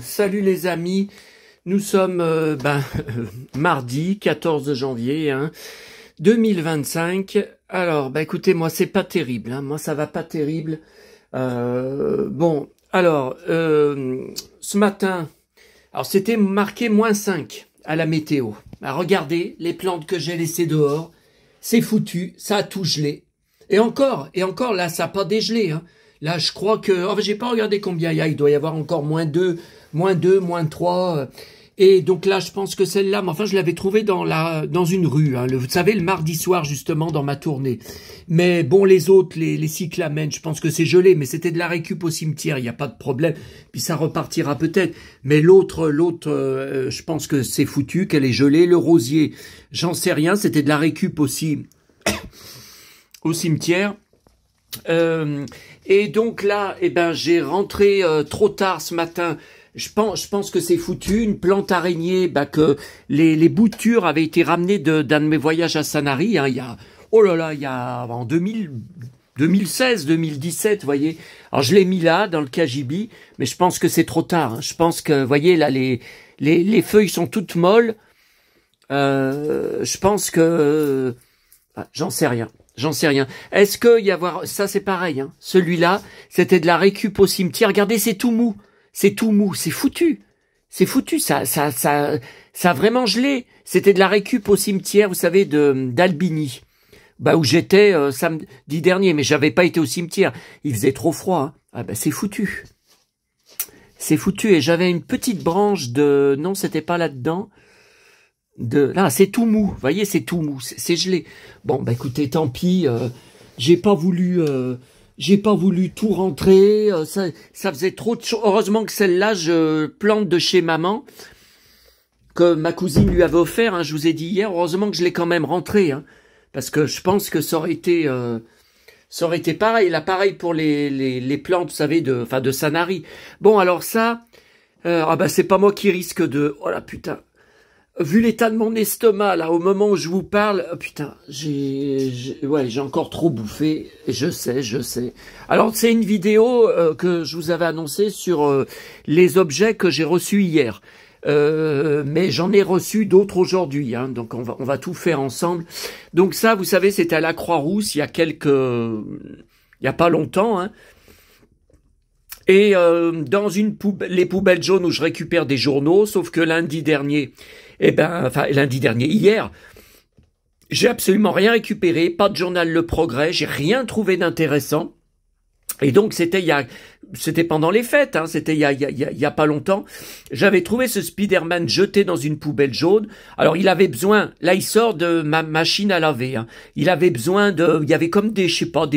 Salut les amis, nous sommes mardi 14 janvier 2025. Alors, écoutez, moi c'est pas terrible, moi ça va pas terrible. Bon, alors, ce matin, alors c'était marqué -5 à la météo. Regardez les plantes que j'ai laissées dehors, c'est foutu, ça a tout gelé. Et encore, là ça n'a pas dégelé. Là, je crois que... Oh, j'ai pas regardé combien il y a. Il doit y avoir encore -2, -3. Et donc là, je pense que celle-là... Mais enfin, je l'avais trouvée dans une rue. Vous savez, le mardi soir, justement, dans ma tournée. Mais bon, les autres, les cyclamènes, je pense que c'est gelé. Mais c'était de la récup au cimetière. Il n'y a pas de problème. Puis ça repartira peut-être. Mais l'autre, je pense que c'est foutu, qu'elle est gelée. Le rosier, j'en sais rien. C'était de la récup aussi au cimetière. Et donc là, j'ai rentré trop tard ce matin. Je pense que c'est foutu. Une plante araignée, que les boutures avaient été ramenées d'un de mes voyages à Sanary. Il y a, il y a en 2016, 2017, vous voyez. Alors je l'ai mis là dans le KGB, mais je pense que c'est trop tard. Je pense que, vous voyez là, les feuilles sont toutes molles. Je pense que j'en sais rien. J'en sais rien. Est-ce qu'il y avoir... Ça, c'est pareil. Celui-là, c'était de la récup au cimetière. Regardez, c'est tout mou. C'est tout mou. C'est foutu. C'est foutu. Ça a vraiment gelé. C'était de la récup au cimetière, vous savez, d'Albigny. Où j'étais samedi dernier. Mais j'avais pas été au cimetière. Il faisait trop froid. C'est foutu. C'est foutu. Et j'avais une petite branche de... Non, c'était pas là-dedans. Là, c'est tout mou, vous voyez, c'est tout mou, c'est gelé. Bon, écoutez, tant pis, j'ai pas voulu tout rentrer, ça faisait trop de choses. Heureusement que celle-là, je plante de chez maman, que ma cousine lui avait offert, je vous ai dit hier, heureusement que je l'ai quand même rentré, parce que je pense que ça aurait été pareil, là, pareil pour les plantes, vous savez, de Sanary. Bon, alors ça, c'est pas moi qui risque de... Oh là, putain. Vu l'état de mon estomac, là, au moment où je vous parle, putain, j'ai encore trop bouffé, je sais. Alors, c'est une vidéo que je vous avais annoncée sur les objets que j'ai reçus hier. Mais j'en ai reçu d'autres aujourd'hui, donc on va tout faire ensemble. Donc ça, vous savez, c'était à la Croix-Rousse, il y a pas longtemps, Et dans les poubelles jaunes où je récupère des journaux, sauf que lundi dernier, hier, j'ai absolument rien récupéré, pas de journal Le Progrès, j'ai rien trouvé d'intéressant. Et donc c'était pendant les fêtes, c'était il y a pas longtemps. J'avais trouvé ce Spider-Man jeté dans une poubelle jaune. Alors il avait besoin, là il sort de ma machine à laver. Il avait besoin il y avait comme des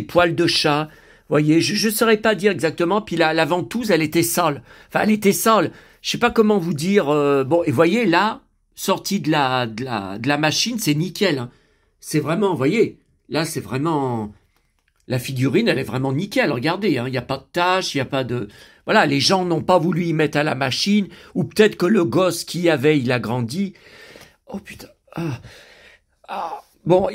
poils de chat. Vous voyez, je saurais pas dire exactement. Puis la ventouse, elle était sale. Enfin, elle était sale. Je sais pas comment vous dire. Bon, et vous voyez là, sorti de la machine, c'est nickel. C'est vraiment, vous voyez, là c'est vraiment la figurine, elle est vraiment nickel. Regardez, il y a pas de taches, il y a pas de... Voilà, les gens n'ont pas voulu y mettre à la machine, ou peut-être que le gosse qui y avait, il a grandi. Oh putain. Bon,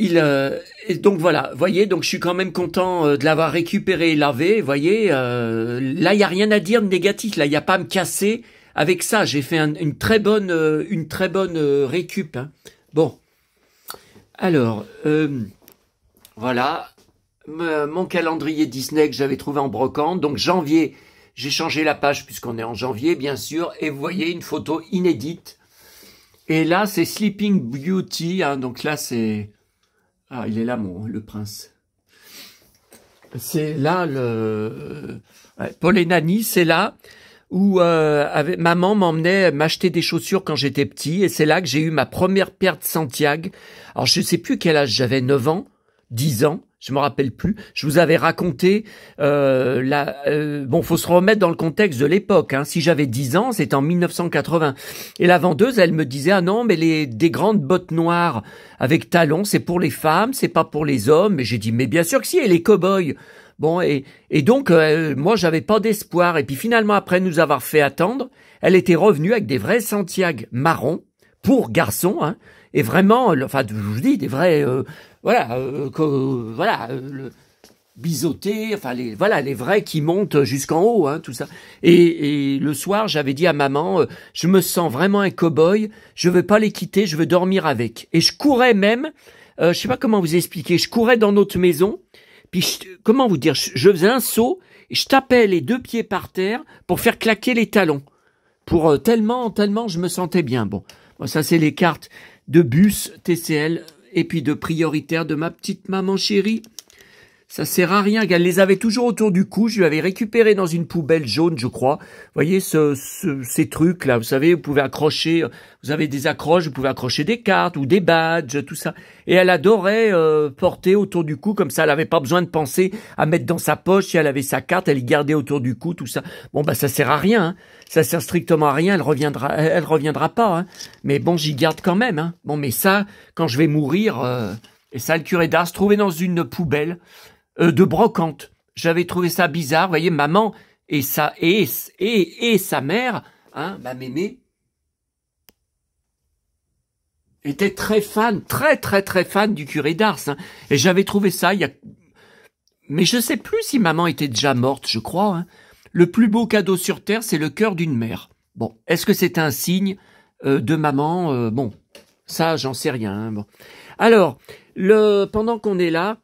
donc voilà, voyez, donc je suis quand même content de l'avoir récupéré et lavé, voyez, là il y a rien à dire de négatif, là il y a pas à me casser avec ça, j'ai fait une très bonne récup. Bon, alors voilà, mon calendrier Disney que j'avais trouvé en brocante, donc janvier, j'ai changé la page puisqu'on est en janvier bien sûr, et vous voyez une photo inédite. Et là, c'est Sleeping Beauty, donc là, c'est... Ah, il est là, le prince. C'est là, Paul et Nani, c'est là où maman m'emmenait m'acheter des chaussures quand j'étais petit, et c'est là que j'ai eu ma première paire de Santiago. Alors, je sais plus quel âge j'avais, 9 ans, 10 ans, je me rappelle plus. Je vous avais raconté, bon, faut se remettre dans le contexte de l'époque. Si j'avais 10 ans, c'était en 1980. Et la vendeuse, elle me disait, ah non, mais des grandes bottes noires avec talons, c'est pour les femmes, c'est pas pour les hommes. Et j'ai dit, mais bien sûr que si, et les cow-boys. Bon, et donc, moi, j'avais pas d'espoir. Et puis finalement, après nous avoir fait attendre, elle était revenue avec des vrais Santiago marrons pour garçons, et vraiment, enfin, je vous dis, des vrais, voilà, biseautés, enfin voilà, les vrais qui montent jusqu'en haut, hein, tout ça. Et le soir, j'avais dit à maman, je me sens vraiment un cow-boy, je veux pas les quitter, je veux dormir avec. Et je courais même, je sais pas comment vous expliquer, je courais dans notre maison, puis comment vous dire, je faisais un saut, et je tapais les 2 pieds par terre pour faire claquer les talons. Pour tellement je me sentais bien. Bon, ça c'est les cartes de bus TCL et puis de prioritaire de ma petite maman chérie. Ça sert à rien. Elle les avait toujours autour du cou. Je lui avais récupéré dans une poubelle jaune, je crois. Vous voyez ces trucs là. Vous savez, vous pouvez accrocher. Vous avez des accroches. Vous pouvez accrocher des cartes ou des badges, tout ça. Et elle adorait porter autour du cou comme ça. Elle n'avait pas besoin de penser à mettre dans sa poche. Si elle avait sa carte, elle y gardait autour du cou, tout ça. Bon bah ça sert à rien. Hein. Ça sert strictement à rien. Elle reviendra pas. Hein. Mais bon, j'y garde quand même. Hein. Bon, mais ça, quand je vais mourir, et ça, le curé d'Ars trouvait dans une poubelle. De brocante. J'avais trouvé ça bizarre. Vous voyez, maman et sa mère, hein, ma mémé, était très fan, très fan du curé d'Ars. Hein. Et j'avais trouvé ça mais je sais plus si maman était déjà morte, je crois. Hein. Le plus beau cadeau sur terre, c'est le cœur d'une mère. Bon, est-ce que c'est un signe de maman bon, ça, j'en sais rien. Hein, bon. Alors, pendant qu'on est là,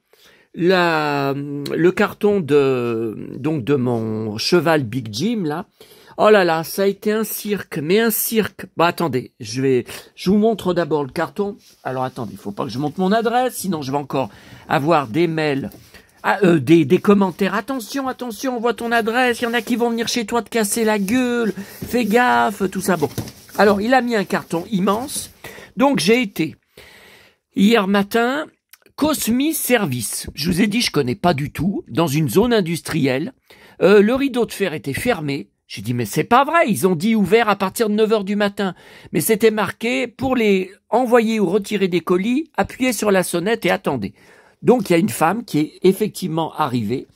le carton de mon cheval Big Jim là, oh là là, ça a été un cirque, mais un cirque. Bah attendez, je vous montre d'abord le carton. Alors attendez, il faut pas que je monte mon adresse, sinon je vais encore avoir des mails, des commentaires. Attention, on voit ton adresse, il y en a qui vont venir chez toi te casser la gueule. Fais gaffe, tout ça. Bon, alors il a mis un carton immense. Donc j'ai été hier matin. Cosmi Service, je vous ai dit, je connais pas du tout, dans une zone industrielle. Le rideau de fer était fermé. J'ai dit, mais c'est pas vrai, ils ont dit ouvert à partir de 9h du matin. Mais c'était marqué, pour les envoyer ou retirer des colis, appuyez sur la sonnette et attendez. Donc il y a une femme qui est effectivement arrivée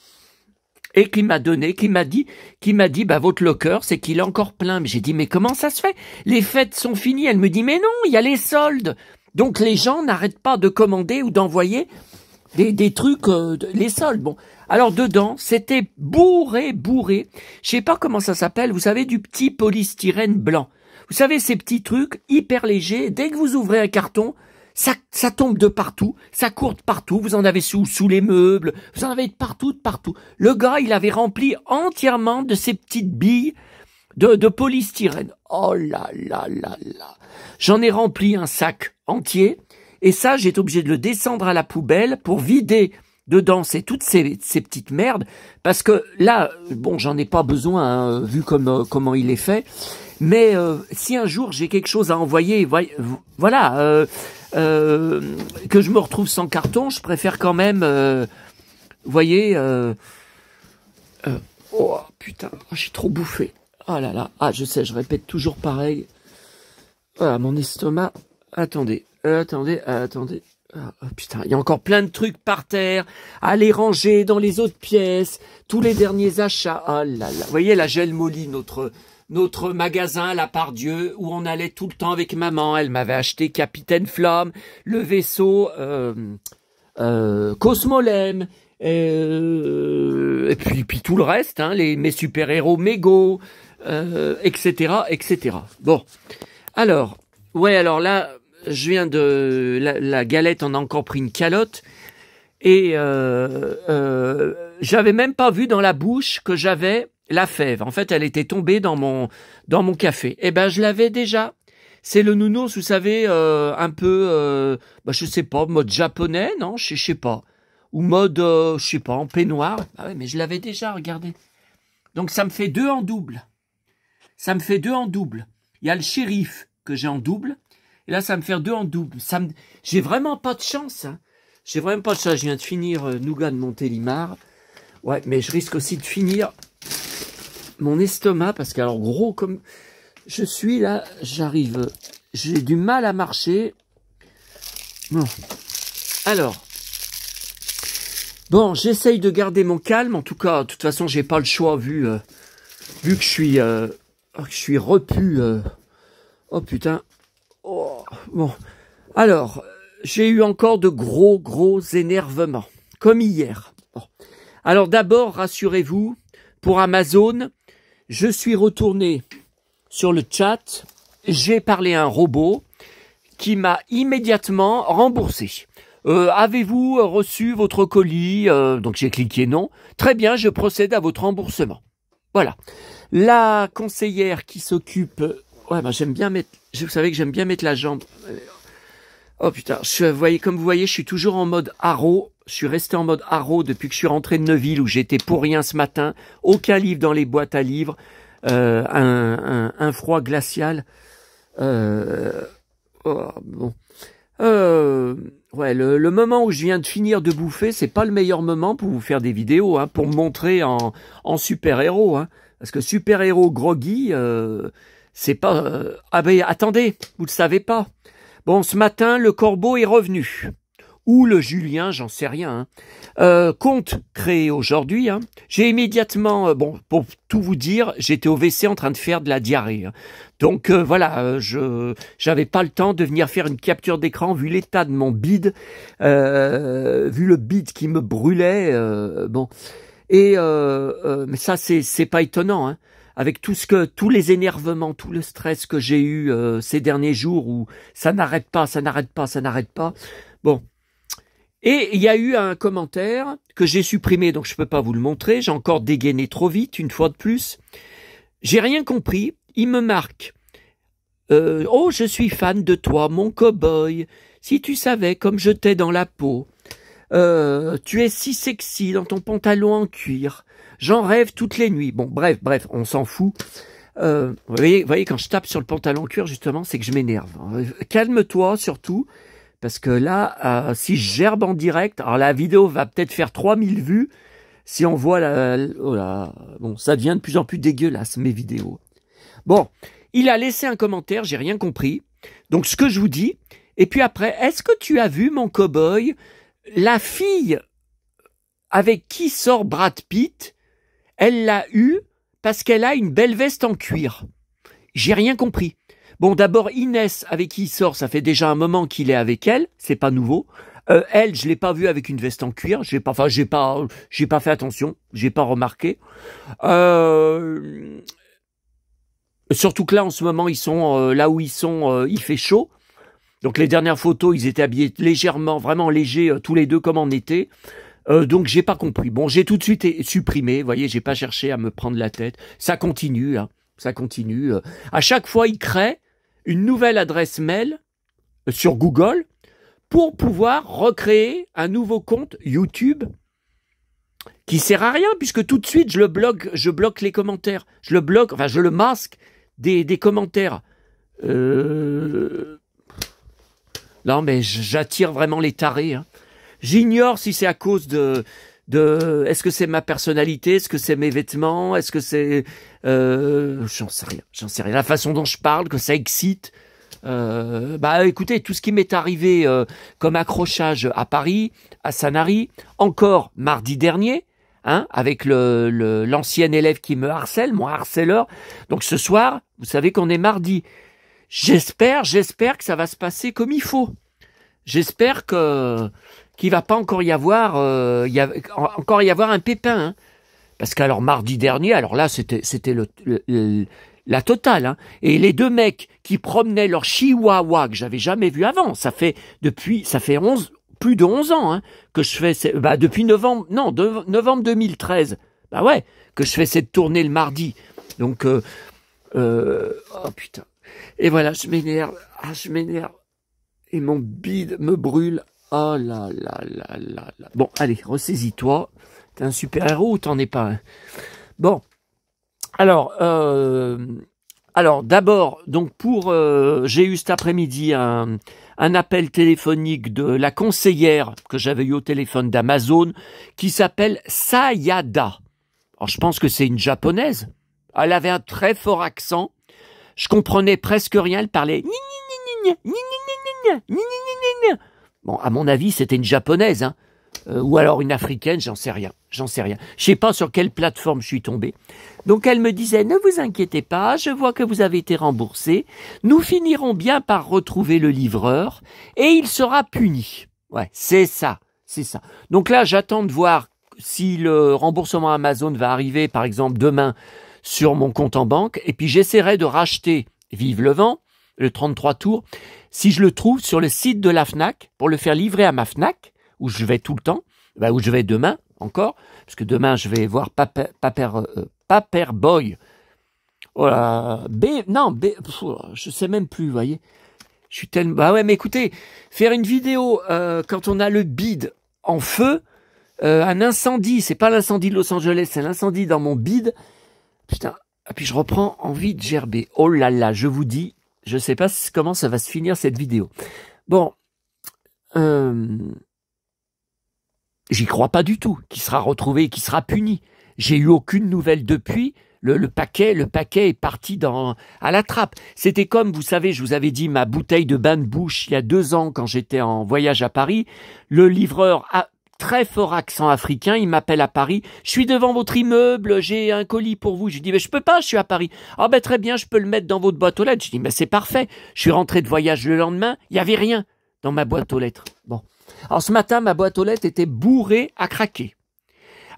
et qui m'a dit, bah votre locker, c'est qu'il est encore plein. Mais j'ai dit, mais comment ça se fait? Les fêtes sont finies. Elle me dit, mais non, il y a les soldes. Donc les gens n'arrêtent pas de commander ou d'envoyer des trucs, les soldes. Bon, alors dedans, c'était bourré. Je sais pas comment ça s'appelle, vous savez, du petit polystyrène blanc. Vous savez, ces petits trucs hyper légers, dès que vous ouvrez un carton, ça tombe de partout, ça court de partout, vous en avez sous les meubles, vous en avez de partout. Le gars, il avait rempli entièrement de ces petites billes de polystyrène. Oh là là là là. J'en ai rempli un sac entier, et ça, j'ai été obligé de le descendre à la poubelle pour vider dedans toutes ces petites merdes, parce que là, bon, j'en ai pas besoin, hein, vu comment il est fait, mais si un jour j'ai quelque chose à envoyer, voilà, que je me retrouve sans carton, je préfère quand même, vous voyez, oh putain, j'ai trop bouffé. Oh là là, ah je sais, je répète toujours pareil. Voilà, mon estomac. Attendez. Ah, oh, putain, il y a encore plein de trucs par terre, à les ranger dans les autres pièces, tous les derniers achats. Oh là là. Vous voyez la Gel Molly, notre magasin, la Pardieu, où on allait tout le temps avec maman. Elle m'avait acheté Capitaine Flamme, le vaisseau Cosmolem, et puis tout le reste, hein, mes super-héros Mego, etc. Bon, alors, ouais, alors là, je viens de... La galette en a encore pris une calotte, et j'avais même pas vu dans la bouche que j'avais la fève. En fait, elle était tombée dans mon café. Eh ben, je l'avais déjà. C'est le nounours, vous savez, un peu, je sais pas, mode japonais, non, je sais pas. Ou mode, je sais pas, en peignoir. Ah ouais, mais je l'avais déjà, regardez. Donc ça me fait 2 en double. Il y a le shérif que j'ai en double. Et là, ça va me faire 2 en double. J'ai vraiment pas de chance. Hein. Je viens de finir Nougat de Montélimar. Ouais, mais je risque aussi de finir mon estomac. Parce que, alors, gros, comme je suis là, j'ai du mal à marcher. Bon. Alors. Bon, j'essaye de garder mon calme. En tout cas, de toute façon, j'ai pas le choix vu que je suis repu. Oh putain. Oh, bon. Alors, j'ai eu encore de gros énervements. Comme hier. Bon. Alors d'abord, rassurez-vous, pour Amazon, je suis retourné sur le chat, j'ai parlé à un robot qui m'a immédiatement remboursé. Avez-vous reçu votre colis? Donc j'ai cliqué non. Très bien, je procède à votre remboursement. Voilà. La conseillère qui s'occupe... Ouais, ben j'aime bien mettre... Vous savez que j'aime bien mettre la jambe... Oh putain, comme vous voyez, je suis toujours en mode haro. Je suis resté en mode haro depuis que je suis rentré de Neuville où j'étais pour rien ce matin. Aucun livre dans les boîtes à livres. Un froid glacial. Bon. Ouais, le moment où je viens de finir de bouffer, c'est pas le meilleur moment pour vous faire des vidéos, hein, pour me montrer en super-héros. Hein, parce que super-héros groggy, c'est pas... Ah ben attendez, vous le savez pas. Bon, ce matin, le corbeau est revenu. Ou le Julien, j'en sais rien. Hein. Compte créé aujourd'hui. Hein. J'ai immédiatement, bon, pour tout vous dire, j'étais au WC en train de faire de la diarrhée. Hein. Donc voilà, j'avais pas le temps de venir faire une capture d'écran vu l'état de mon bide, vu le bide qui me brûlait. Bon, et mais ça c'est pas étonnant. Hein. Avec tous les énervements, tout le stress que j'ai eu ces derniers jours où ça n'arrête pas, ça n'arrête pas, ça n'arrête pas. Bon. Et il y a eu un commentaire que j'ai supprimé, donc je peux pas vous le montrer. J'ai encore dégainé trop vite, une fois de plus. J'ai rien compris. Il me marque. Oh, je suis fan de toi, mon cow-boy. Si tu savais comme je t'ai dans la peau. Tu es si sexy dans ton pantalon en cuir. J'en rêve toutes les nuits. Bon, bref, on s'en fout. Vous voyez, quand je tape sur le pantalon en cuir, justement, c'est que je m'énerve. Calme-toi, surtout. Parce que là, si je gerbe en direct, alors la vidéo va peut-être faire 3000 vues. Si on voit oh là, bon, ça devient de plus en plus dégueulasse, mes vidéos. Bon, il a laissé un commentaire, j'ai rien compris. Donc, ce que je vous dis. Et puis après, est-ce que tu as vu, mon cow-boy, la fille avec qui sort Brad Pitt, elle l'a eue parce qu'elle a une belle veste en cuir. J'ai rien compris. Bon, d'abord, Inès, avec qui il sort, ça fait déjà un moment qu'il est avec elle, c'est pas nouveau. Elle, je l'ai pas vue avec une veste en cuir, j'ai pas fait attention, j'ai pas remarqué. Surtout que là, en ce moment, ils sont là où ils sont, il fait chaud. Donc les dernières photos, ils étaient habillés légèrement, vraiment légers, tous les deux comme en été. Donc j'ai pas compris. Bon, j'ai tout de suite supprimé. Vous voyez, j'ai pas cherché à me prendre la tête. Ça continue, hein. Ça continue. À chaque fois, ils créent une nouvelle adresse mail sur Google pour pouvoir recréer un nouveau compte YouTube qui sert à rien puisque tout de suite je bloque les commentaires. Je le masque des commentaires. Non, mais j'attire vraiment les tarés. Hein. J'ignore si c'est à cause de est-ce que c'est ma personnalité, est-ce que c'est mes vêtements, est-ce que c'est j'en sais rien. La façon dont je parle, que ça excite. Bah écoutez, tout ce qui m'est arrivé comme accrochage à Paris, à Sanary, encore mardi dernier, hein, avec l'ancien élève qui me harcèle, mon harceleur. Donc ce soir, vous savez qu'on est mardi. J'espère que ça va se passer comme il faut. J'espère qu'il va pas encore y avoir un pépin, hein. Parce qu'alors mardi dernier, alors là c'était la totale, hein. Et les deux mecs qui promenaient leur chihuahua que j'avais jamais vu avant, ça fait plus de 11 ans, hein, que je fais depuis novembre 2013. Bah ouais, que je fais cette tournée le mardi. Donc oh putain. Et voilà, je m'énerve. Et mon bide me brûle. Oh là là là là là. Bon, allez, ressaisis-toi. T'es un super-héros ou t'en es pas un? Bon. Alors d'abord, donc j'ai eu cet après-midi un appel téléphonique de la conseillère que j'avais eu au téléphone d'Amazon qui s'appelle Sayada. Alors je pense que c'est une japonaise. Elle avait un très fort accent. Je comprenais presque rien. Elle parlait. Bon, à mon avis, c'était une japonaise, hein. Ou alors une africaine, j'en sais rien. Je sais pas sur quelle plateforme je suis tombé. Donc elle me disait, ne vous inquiétez pas, je vois que vous avez été remboursé. Nous finirons bien par retrouver le livreur et il sera puni. Ouais, c'est ça. Donc là, j'attends de voir si le remboursement Amazon va arriver, par exemple, demain sur mon compte en banque, et puis j'essaierai de racheter Vive le vent, le 33 tours, si je le trouve sur le site de la Fnac, pour le faire livrer à ma Fnac, où je vais tout le temps, où je vais demain encore, parce que demain je vais voir Paperboy. Oh là, je sais même plus, vous voyez. Je suis tellement... Bah ouais, mais écoutez, faire une vidéo quand on a le bide en feu, un incendie, c'est pas l'incendie de Los Angeles, c'est l'incendie dans mon bide. Putain, et puis je reprends envie de gerber. Oh là là, je vous dis, je sais pas comment ça va se finir cette vidéo. Bon, j'y crois pas du tout qu'il sera retrouvé, qu'il sera puni. J'ai eu aucune nouvelle depuis. Le paquet est parti à la trappe. C'était comme, vous savez, je vous avais dit ma bouteille de bain de bouche il y a 2 ans quand j'étais en voyage à Paris. Le livreur a très fort accent africain, il m'appelle à Paris. Je suis devant votre immeuble, j'ai un colis pour vous. Je lui dis, mais je peux pas, je suis à Paris. Ah ben très bien, je peux le mettre dans votre boîte aux lettres. Je dis, mais c'est parfait. Je suis rentré de voyage le lendemain, il y avait rien dans ma boîte aux lettres. Bon. Alors ce matin, ma boîte aux lettres était bourrée à craquer.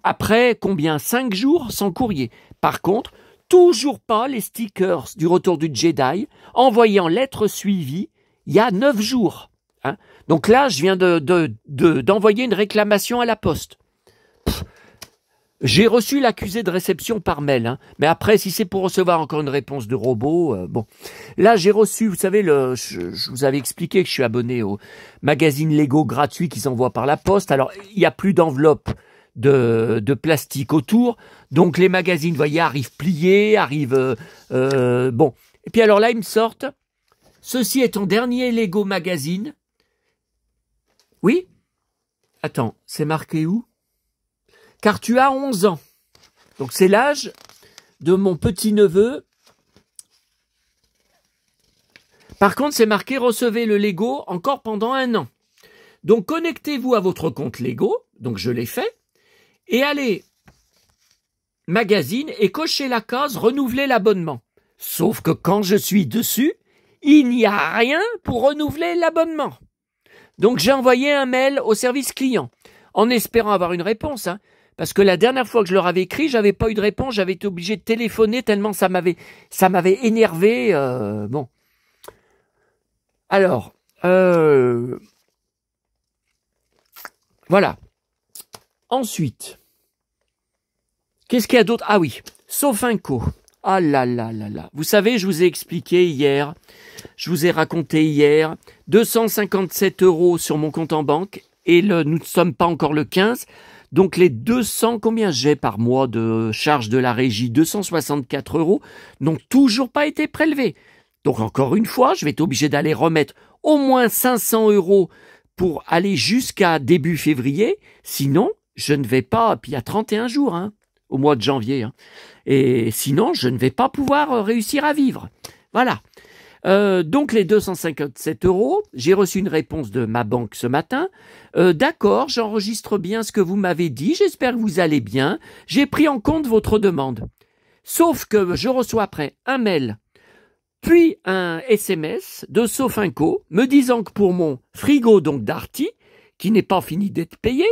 Après, combien? 5 jours sans courrier. Par contre, toujours pas les stickers du retour du Jedi, envoyés en lettres suivies, il y a 9 jours. Hein. Donc là, je viens d'envoyer une réclamation à la poste. J'ai reçu l'accusé de réception par mail, hein. Mais après, si c'est pour recevoir encore une réponse de robot, bon. Là, j'ai reçu, vous savez, je vous avais expliqué que je suis abonné au magazine Lego gratuit qu'ils envoient par la poste. Alors, il n'y a plus d'enveloppe de plastique autour, donc les magazines, vous voyez, arrivent pliés, bon. Et puis alors là, ils me sortent, ceci est ton dernier Lego magazine. Oui? Attends, c'est marqué où? Car tu as 11 ans. Donc c'est l'âge de mon petit-neveu. Par contre, c'est marqué recevez le Lego encore pendant 1 an. Donc connectez-vous à votre compte Lego, donc je l'ai fait, et allez magazine et cochez la case renouveler l'abonnement. Sauf que quand je suis dessus, il n'y a rien pour renouveler l'abonnement. Donc j'ai envoyé un mail au service client en espérant avoir une réponse, hein, parce que la dernière fois que je leur avais écrit, j'avais pas eu de réponse, j'avais été obligé de téléphoner tellement ça m'avait énervé. Bon. Alors, voilà. Ensuite, qu'est-ce qu'il y a d'autre? Ah oui, Sofinco. Ah là là là là. Vous savez, je vous ai expliqué hier, je vous ai raconté hier, 257 € sur mon compte en banque, et nous ne sommes pas encore le 15, donc les 200, combien j'ai par mois de charge de la régie, 264 €, n'ont toujours pas été prélevés. Donc encore une fois, je vais être obligé d'aller remettre au moins 500 € pour aller jusqu'à début février, sinon je ne vais pas, puis il y a 31 jours, hein, au mois de janvier, hein, et sinon je ne vais pas pouvoir réussir à vivre. Voilà. Donc les 257 €, j'ai reçu une réponse de ma banque ce matin. D'accord, j'enregistre bien ce que vous m'avez dit, j'espère que vous allez bien, j'ai pris en compte votre demande. Sauf que je reçois après un mail, puis un SMS de Sofinco me disant que pour mon frigo donc Darty, qui n'est pas fini d'être payé,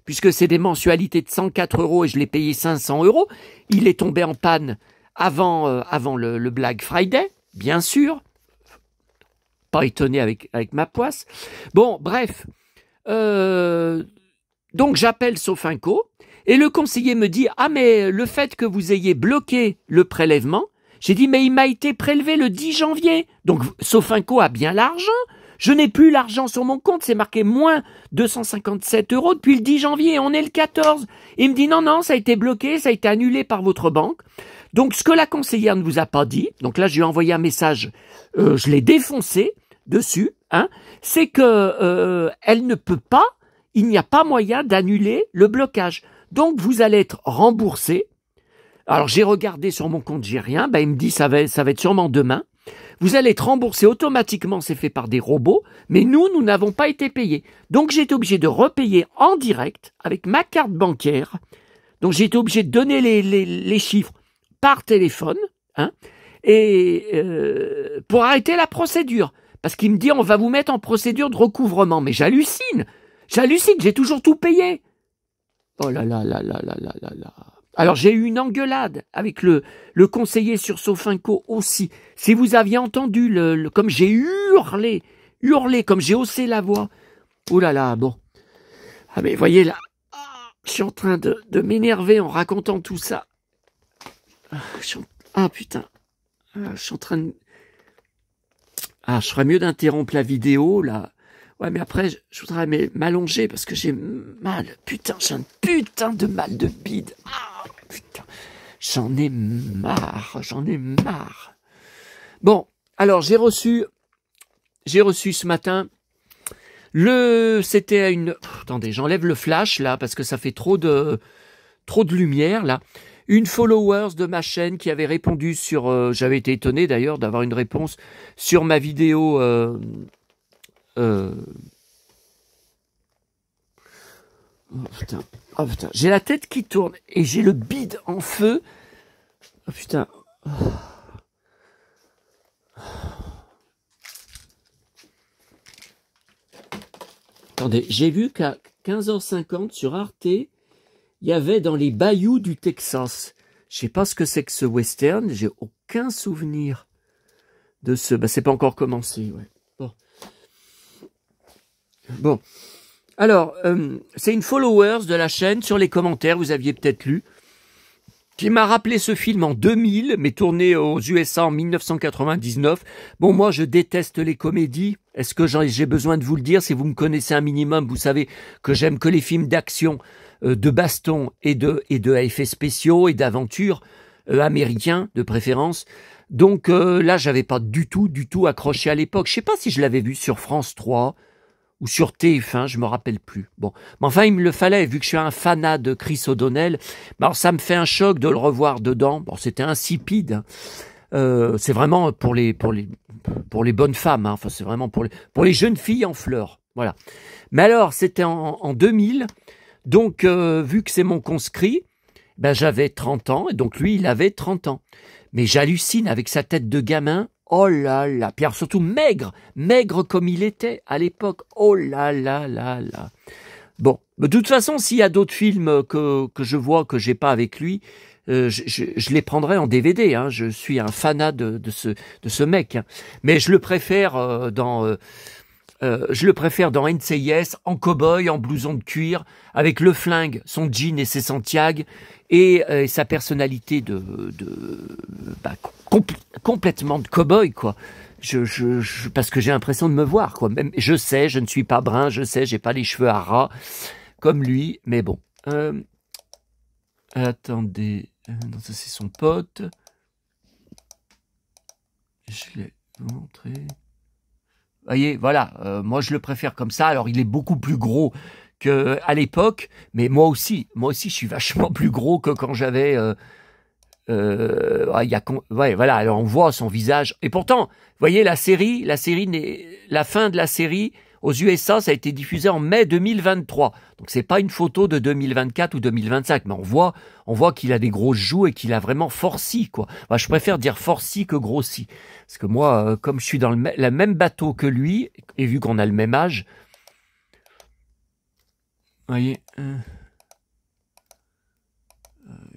puisque c'est des mensualités de 104 € et je l'ai payé 500 €, il est tombé en panne avant le Black Friday, bien sûr. Pas étonné avec ma poisse. Bon, bref. Donc j'appelle Sofinco et le conseiller me dit « Ah mais le fait que vous ayez bloqué le prélèvement, j'ai dit « Mais il m'a été prélevé le 10 janvier. Donc Sofinco a bien l'argent. Je n'ai plus l'argent sur mon compte, c'est marqué moins 257 € depuis le 10 janvier, on est le 14. Il me dit non, ça a été bloqué, ça a été annulé par votre banque. Donc ce que la conseillère ne vous a pas dit, donc là je lui ai envoyé un message, je l'ai défoncé dessus, hein, c'est que elle ne peut pas, il n'y a pas moyen d'annuler le blocage. Donc vous allez être remboursé. Alors j'ai regardé sur mon compte, j'ai rien, il me dit ça va être sûrement demain. Vous allez être remboursé automatiquement, c'est fait par des robots, mais nous n'avons pas été payés. Donc j'ai été obligé de repayer en direct avec ma carte bancaire. Donc j'ai été obligé de donner les chiffres par téléphone, hein, et pour arrêter la procédure. Parce qu'il me dit on va vous mettre en procédure de recouvrement. Mais j'hallucine, j'ai toujours tout payé. Oh là là là là là là là là. Alors j'ai eu une engueulade avec le conseiller sur Sofinco aussi. Si vous aviez entendu comme j'ai hurlé, comme j'ai haussé la voix. Oh là là, bon. Ah mais voyez là, je suis en train de m'énerver en racontant tout ça. Ah putain, je suis en train de... Ah, je ferais mieux d'interrompre la vidéo là. Ouais, mais après, je voudrais m'allonger parce que j'ai mal. Putain, j'ai un putain de mal de bide. Ah, putain, j'en ai marre. Bon, alors j'ai reçu ce matin c'était une... Attendez, j'enlève le flash là parce que ça fait trop de lumière là. Une followers de ma chaîne qui avait répondu sur... j'avais été étonné d'ailleurs d'avoir une réponse sur ma vidéo... Oh putain, j'ai la tête qui tourne et j'ai le bide en feu. Oh putain. Attendez, j'ai vu qu'à 15h50 sur Arte, il y avait dans les bayous du Texas. Je sais pas ce que c'est que ce western, j'ai aucun souvenir de ce... Bah, c'est pas encore commencé, ouais. Bon, alors, c'est une followers de la chaîne, sur les commentaires, vous aviez peut-être lu, qui m'a rappelé ce film en 2000, mais tourné aux USA en 1999. Bon, moi, je déteste les comédies. Est-ce que j'ai besoin de vous le dire? Si vous me connaissez un minimum, vous savez que j'aime que les films d'action, de baston et de effets spéciaux et d'aventure américains, de préférence. Donc là, j'avais pas du tout accroché à l'époque. Je sais pas si je l'avais vu sur France 3 ou sur TF1, je me rappelle plus. Bon, mais enfin, il me le fallait, vu que je suis un fanat de Chris O'Donnell. Alors, ça me fait un choc de le revoir dedans. Bon, c'était insipide. C'est vraiment pour les bonnes femmes. Hein. Enfin, c'est vraiment pour les jeunes filles en fleurs. Voilà. Mais alors, c'était en 2000. Donc, vu que c'est mon conscrit, ben, j'avais 30 ans. Et donc, lui, il avait 30 ans. Mais j'hallucine avec sa tête de gamin. Oh là là, Pierre, surtout maigre comme il était à l'époque. Oh là là là là. Bon, de toute façon, s'il y a d'autres films que je vois que j'ai pas avec lui, je les prendrai en DVD. Hein. Je suis un fanat de ce mec. Hein. Mais je le préfère dans NCIS, en cow-boy, en blouson de cuir, avec le flingue, son jean et ses Santiago, et sa personnalité complètement de cow-boy, quoi. Parce que j'ai l'impression de me voir, quoi. Même, je sais, je ne suis pas brun, je sais, j'ai pas les cheveux à ras, comme lui, mais bon. Attendez, non, ça c'est son pote. Je l'ai montré. Voyez, voilà, moi je le préfère comme ça. Alors il est beaucoup plus gros qu'à l'époque, mais moi aussi je suis vachement plus gros que quand j'avais... ouais, voilà, alors on voit son visage. Et pourtant, vous voyez, la fin de la série aux USA, ça a été diffusé en mai 2023. Donc c'est pas une photo de 2024 ou 2025, mais on voit qu'il a des grosses joues et qu'il a vraiment forci, quoi. Enfin, je préfère dire forci que grossi. Parce que moi, comme je suis dans le même bateau que lui, et vu qu'on a le même âge, vous voyez,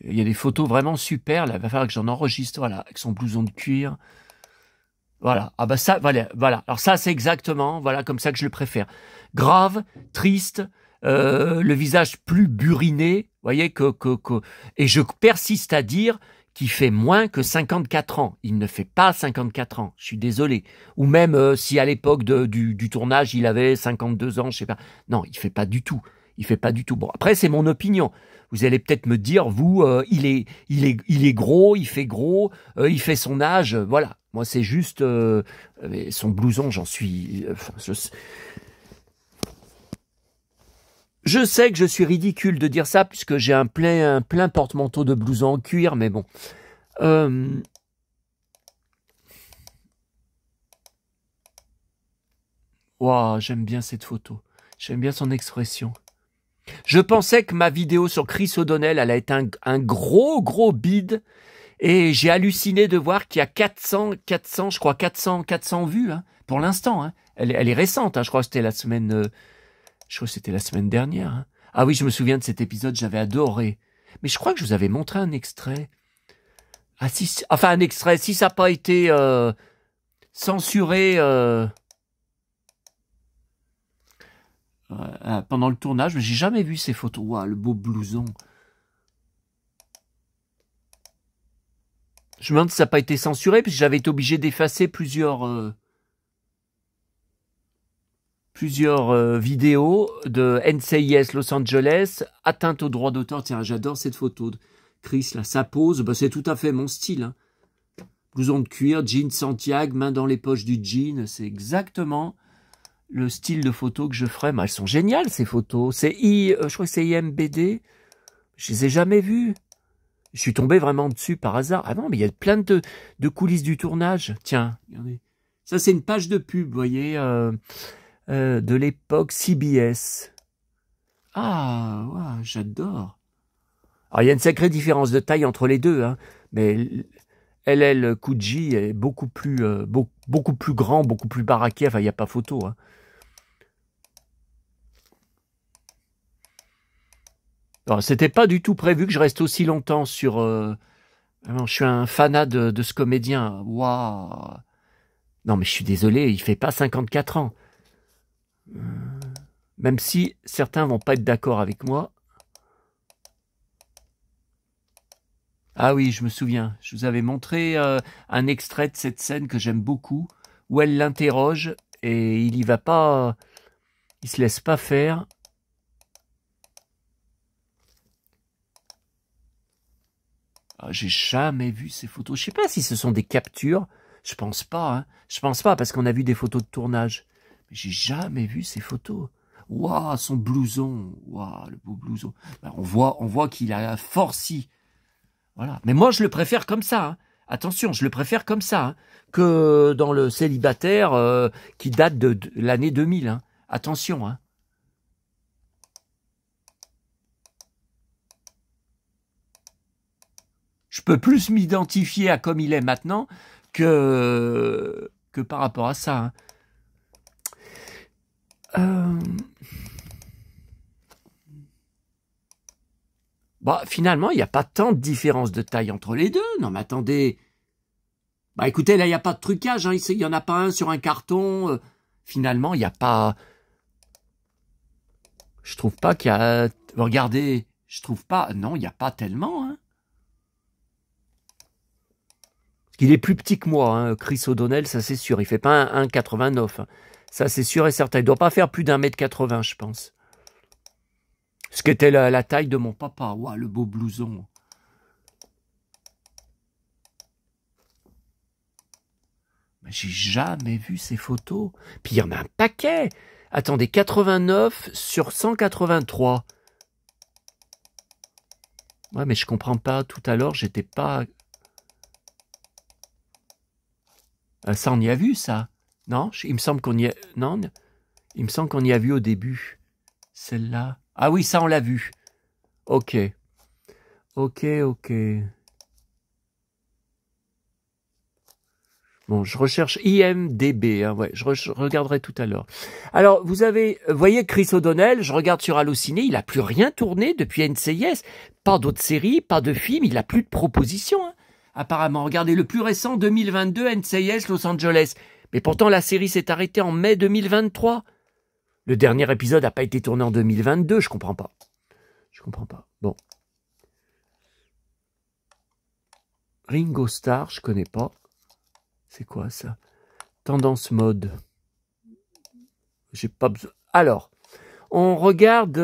il y a des photos vraiment super. Là, il va falloir que j'en enregistre, voilà, avec son blouson de cuir. Voilà. Ah bah ça, voilà. Alors ça, c'est exactement, voilà, comme ça que je le préfère. Grave, triste, le visage plus buriné, vous voyez, et je persiste à dire qu'il fait moins que 54 ans. Il ne fait pas 54 ans. Je suis désolé. Ou même si à l'époque du tournage, il avait 52 ans, je sais pas. Non, il fait pas du tout. Il fait pas du tout. Bon, après, c'est mon opinion. Vous allez peut-être me dire, vous, il est gros, il fait gros, il fait son âge, voilà. Moi, c'est juste son blouson, j'en suis... je sais que je suis ridicule de dire ça, puisque j'ai un plein porte-manteau de blouson en cuir, mais bon. Wow, j'aime bien cette photo. J'aime bien son expression. Je pensais que ma vidéo sur Chris O'Donnell allait être un gros bide, et j'ai halluciné de voir qu'il y a 400 vues, hein, pour l'instant. Hein. Elle est récente, hein, je crois que c'était la semaine dernière. Hein. Ah oui, je me souviens de cet épisode, j'avais adoré. Mais je crois que je vous avais montré un extrait. Ah si, enfin un extrait, si ça n'a pas été censuré pendant le tournage, mais j'ai jamais vu ces photos. Ouah, le beau blouson. Je me demande si ça n'a pas été censuré, puisque j'avais été obligé d'effacer plusieurs vidéos de NCIS Los Angeles, atteinte au droit d'auteur. Tiens, j'adore cette photo de Chris, là, sa pose, bah, c'est tout à fait mon style. Hein. Blouson de cuir, jean Santiago, main dans les poches du jean, c'est exactement le style de photo que je ferais. Mais elles sont géniales, ces photos. C'est je crois que c'est IMBD. Je les ai jamais vues. Je suis tombé vraiment dessus par hasard. Ah non, mais il y a plein de coulisses du tournage. Tiens, regardez. Ça, c'est une page de pub, vous voyez, de l'époque CBS. Ah, ouais, j'adore. Alors, il y a une sacrée différence de taille entre les deux, hein, mais LL Cool J est beaucoup plus grand, beaucoup plus baraqué. Enfin, il n'y a pas photo. Hein. Alors, c'était pas du tout prévu que je reste aussi longtemps sur... Vraiment, je suis un fanat de ce comédien. Waouh. Non, mais je suis désolé, il fait pas 54 ans. Même si certains vont pas être d'accord avec moi. Ah oui, je me souviens. Je vous avais montré un extrait de cette scène que j'aime beaucoup, où elle l'interroge et il y va pas... Il se laisse pas faire. Ah, j'ai jamais vu ces photos. Je sais pas si ce sont des captures. Je pense pas. Hein. Je pense pas parce qu'on a vu des photos de tournage. Mais j'ai jamais vu ces photos. Waouh, son blouson. Waouh, le beau blouson. Ben, on voit qu'il a forci. Voilà. Mais moi, je le préfère comme ça. Hein. Attention, je le préfère comme ça hein, que dans le célibataire qui date de l'année 2000. Hein. Attention. Hein. Je peux plus m'identifier à comme il est maintenant que par rapport à ça. Hein. Bah, finalement, il n'y a pas tant de différence de taille entre les deux. Non, mais attendez. Bah, écoutez, là, il n'y a pas de trucage. Hein. Il n'y en a pas un sur un carton. Finalement, il n'y a pas... Je trouve pas qu'il y a... Regardez, je trouve pas... Non, il n'y a pas tellement. Hein. Il est plus petit que moi, hein, Chris O'Donnell, ça c'est sûr. Il fait pas un 1,89. Hein. Ça c'est sûr et certain. Il doit pas faire plus d'1,80 m, je pense. Ce qui était la taille de mon papa. Ouah, le beau blouson. Mais j'ai jamais vu ces photos. Puis il y en a un paquet. Attendez, 89 sur 183. Ouais, mais je comprends pas. Tout à l'heure, j'étais pas... Ça, on y a vu, ça. Non, il me semble qu'on y a... Non, il me semble qu'on y a vu au début. Celle-là. Ah oui, ça, on l'a vu. Ok. Ok. Bon, je recherche IMDB. Hein, ouais, je regarderai tout à l'heure. Alors, vous voyez Chris O'Donnell, je regarde sur Allociné, il n'a plus rien tourné depuis NCIS. Pas d'autres séries, pas de films, il n'a plus de propositions. Hein. Apparemment, regardez, le plus récent, 2022, NCIS Los Angeles. Mais pourtant, la série s'est arrêtée en mai 2023. Le dernier épisode n'a pas été tourné en 2022, je comprends pas. Bon. Ringo Starr, je connais pas. C'est quoi ça? Tendance mode. J'ai pas besoin. Alors, on regarde...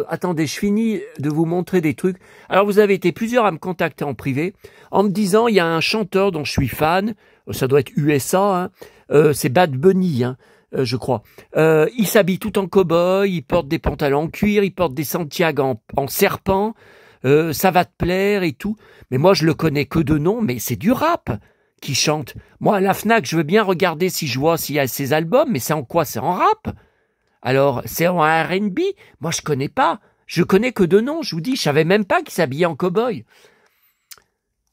Attendez, je finis de vous montrer des trucs. Alors, vous avez été plusieurs à me contacter en privé en me disant, il y a un chanteur dont je suis fan, ça doit être USA, hein, c'est Bad Bunny, hein, je crois. Il s'habille tout en cow-boy, il porte des pantalons en cuir, il porte des Santiago en serpent, ça va te plaire et tout. Mais moi, je le connais que de nom, mais c'est du rap qui chante. Moi, à la FNAC, je veux bien regarder si je vois s'il y a ses albums, mais c'est en quoi? C'est en rap. Alors, c'est en R&B. Moi, je connais pas. Je connais que de nom, je vous dis. Je savais même pas qu'il s'habillait en cow-boy.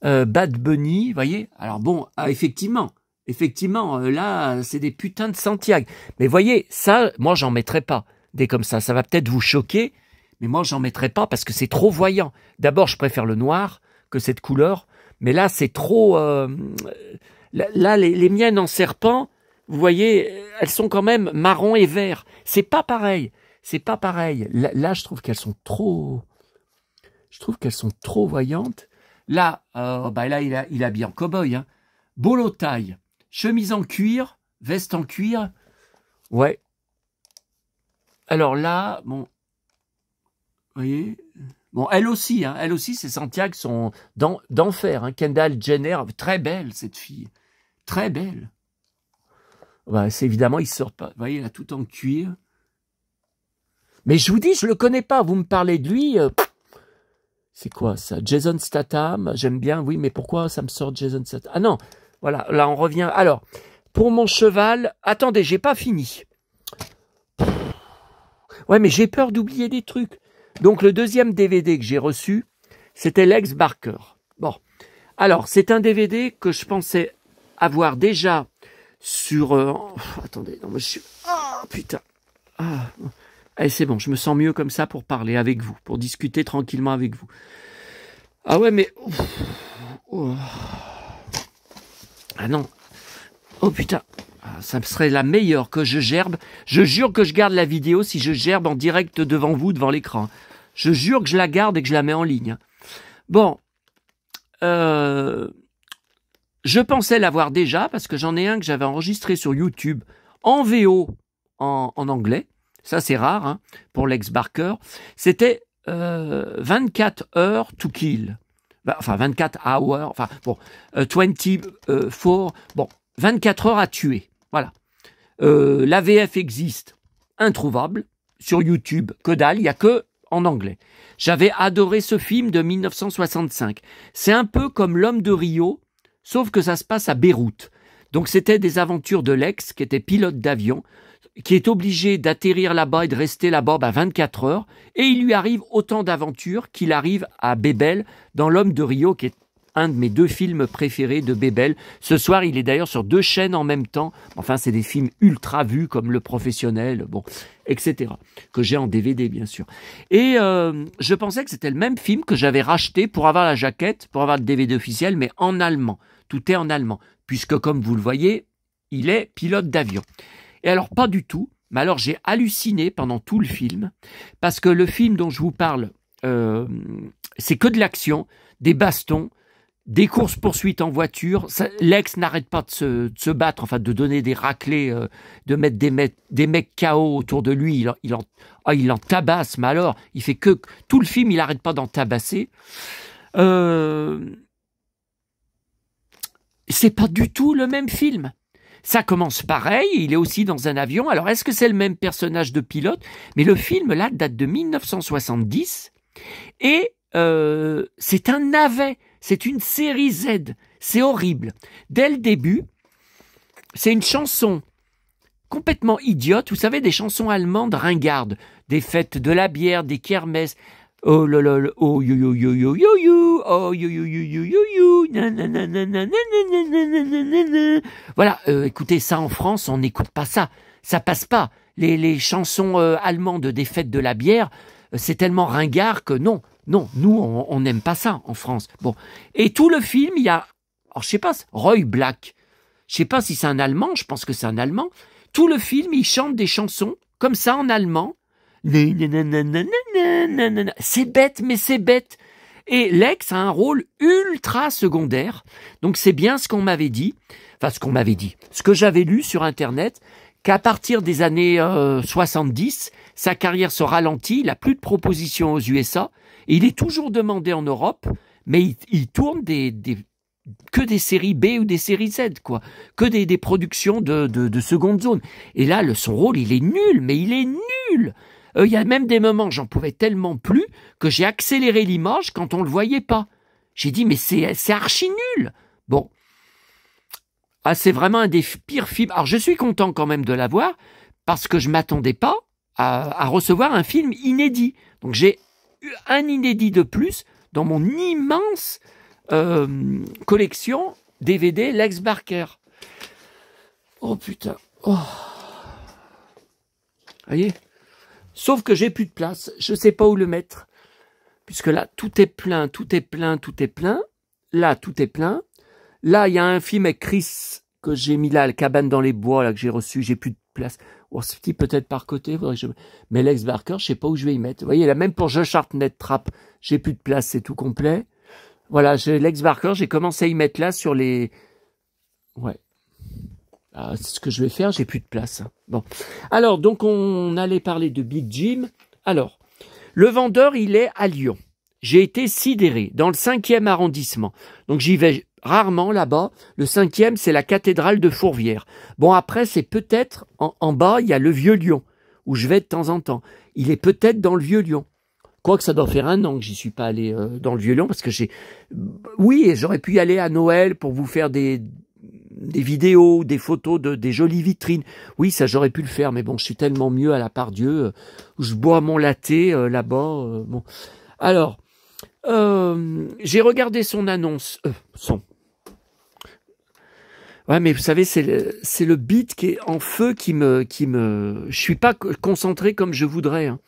Bad Bunny, vous voyez. Alors bon, effectivement, là, c'est des putains de Santiago. Mais voyez, ça, moi, j'en mettrai pas. Des comme ça va peut-être vous choquer, Mais moi, j'en mettrais pas parce que c'est trop voyant. D'abord, je préfère le noir que cette couleur. Mais là, c'est trop... là, les miennes en serpent, vous voyez, elles sont quand même marron et vert. C'est pas pareil. C'est pas pareil. Là, je trouve qu'elles sont trop... Je trouve qu'elles sont trop voyantes. Là, là, il habille en cow-boy. Hein. Bolo taille, chemise en cuir, veste en cuir. Ouais. Alors là, bon... Vous voyez... Bon, elle aussi, ses Santiago sont d'enfer. Hein. Kendall Jenner, très belle cette fille. Très belle. Bah, c'est évidemment, il sort pas. Vous voyez, là, tout en cuir. Mais je vous dis, je le connais pas. Vous me parlez de lui. C'est quoi ça? Jason Statham, j'aime bien. Oui, mais pourquoi ça me sort Jason Statham? Ah non, voilà, là on revient. Alors, pour mon cheval, attendez, j'ai pas fini. Ouais, mais j'ai peur d'oublier des trucs. Donc, le deuxième DVD que j'ai reçu, c'était Lex Barker. Bon, alors, c'est un DVD que je pensais avoir déjà sur... attendez, non, moi je suis... Oh, putain. Ah, allez, c'est bon, je me sens mieux comme ça pour parler avec vous, pour discuter tranquillement avec vous. Ah ouais, mais... Oh. Ah non. Oh putain. Ça serait la meilleure que je gerbe. Je jure que je garde la vidéo si je gerbe en direct devant vous, devant l'écran. Je jure que je la garde et que je la mets en ligne. Bon. Je pensais l'avoir déjà parce que j'en ai un que j'avais enregistré sur YouTube en VO en anglais. Ça, c'est rare hein, pour Lex Barker. C'était 24 heures to kill. Enfin, 24 hours. Enfin, bon, 24. Bon, 24 heures à tuer. Voilà. La VF existe, introuvable, sur YouTube, que dalle, il n'y a que en anglais. J'avais adoré ce film de 1965. C'est un peu comme L'Homme de Rio, sauf que ça se passe à Beyrouth. Donc c'était des aventures de Lex, qui était pilote d'avion, qui est obligé d'atterrir là-bas et de rester là-bas 24 heures, et il lui arrive autant d'aventures qu'il arrive à Bébel dans L'Homme de Rio, qui est un de mes 2 films préférés de Bébel. Ce soir, il est d'ailleurs sur 2 chaînes en même temps. Enfin, c'est des films ultra vus comme Le Professionnel, bon, etc. Que j'ai en DVD, bien sûr. Et je pensais que c'était le même film que j'avais racheté pour avoir la jaquette, pour avoir le DVD officiel, mais en allemand. Tout est en allemand, puisque comme vous le voyez, il est pilote d'avion. Et alors, pas du tout. Mais alors, j'ai halluciné pendant tout le film, parce que le film dont je vous parle, c'est que de l'action, des bastons, des courses-poursuites en voiture. Lex n'arrête pas de se battre, enfin de donner des raclés, de mettre des mecs KO autour de lui. Il en tabasse, mais alors, il fait que... Tout le film, il n'arrête pas d'en tabasser. C'est pas du tout le même film. Ça commence pareil, il est aussi dans un avion. Alors, est-ce que c'est le même personnage de pilote? Mais le film, là, date de 1970. Et c'est un navet. C'est une série Z. C'est horrible. Dès le début, c'est une chanson complètement idiote. Vous savez, des chansons allemandes ringardes. Des fêtes de la bière, des kermesses. Oh là là, oh yo yo yo yo yo yo, oh yo yo yo yo yo yo, nananana. Voilà, écoutez, ça en France, on n'écoute pas ça. Ça passe pas. Les chansons allemandes des fêtes de la bière, c'est tellement ringard que non, nous, on n'aime pas ça en France. Bon. Et tout le film, il y a, alors je sais pas, Roy Black. Je sais pas si c'est un Allemand, je pense que c'est un Allemand. Tout le film, il chante des chansons comme ça en allemand. C'est bête, mais c'est bête. Et Lex a un rôle ultra secondaire. Donc c'est bien ce qu'on m'avait dit. Enfin, ce que j'avais lu sur Internet, qu'à partir des années 70, sa carrière se ralentit, il n'a plus de propositions aux USA, et il est toujours demandé en Europe, mais il tourne que des séries B ou des séries Z, quoi. Que des productions de seconde zone. Et là, son rôle, il est nul, mais il est nul. Il y a même des moments, j'en pouvais tellement plus, que j'ai accéléré l'image quand on le voyait pas. J'ai dit, mais c'est archi nul. Bon. Ah, c'est vraiment un des pires films. Alors, je suis content quand même de l'avoir, parce que je m'attendais pas à recevoir un film inédit. Donc, j'ai eu un inédit de plus dans mon immense collection DVD Lex Barker. Oh, putain. Oh. Voyez ? Sauf que j'ai plus de place. Je sais pas où le mettre. Puisque là, tout est plein, tout est plein, tout est plein. Là, tout est plein. Là, il y a un film avec Chris que j'ai mis là, la cabane dans les bois, là, que j'ai reçu. J'ai plus de place. Oh, ce petit peut-être par côté. Faudrait que je... Mais Lex Barker, je sais pas où je vais y mettre. Vous voyez, là, même pour Josh Hartnett Trap, j'ai plus de place. C'est tout complet. Voilà, Lex Barker, j'ai commencé à y mettre là sur les... Ouais. Ah, c'est ce que je vais faire, j'ai plus de place. Bon. Alors, donc, on allait parler de Big Jim. Alors, le vendeur, il est à Lyon. J'ai été sidéré, dans le 5e arrondissement. Donc, j'y vais rarement là-bas. Le 5e, c'est la cathédrale de Fourvière. Bon, après, c'est peut-être, en bas, il y a le Vieux-Lyon, où je vais de temps en temps. Il est peut-être dans le Vieux-Lyon. Quoique ça doit faire 1 an que j'y suis pas allé dans le Vieux-Lyon, parce que oui, j'aurais pu y aller à Noël pour vous faire des vidéos, des photos des jolies vitrines. Oui, ça j'aurais pu le faire, mais bon, je suis tellement mieux à la part Dieu. Je bois mon latte là-bas. Bon. Alors, j'ai regardé son annonce. Ouais, mais vous savez, c'est le beat qui est en feu je suis pas concentré comme je voudrais. Hein.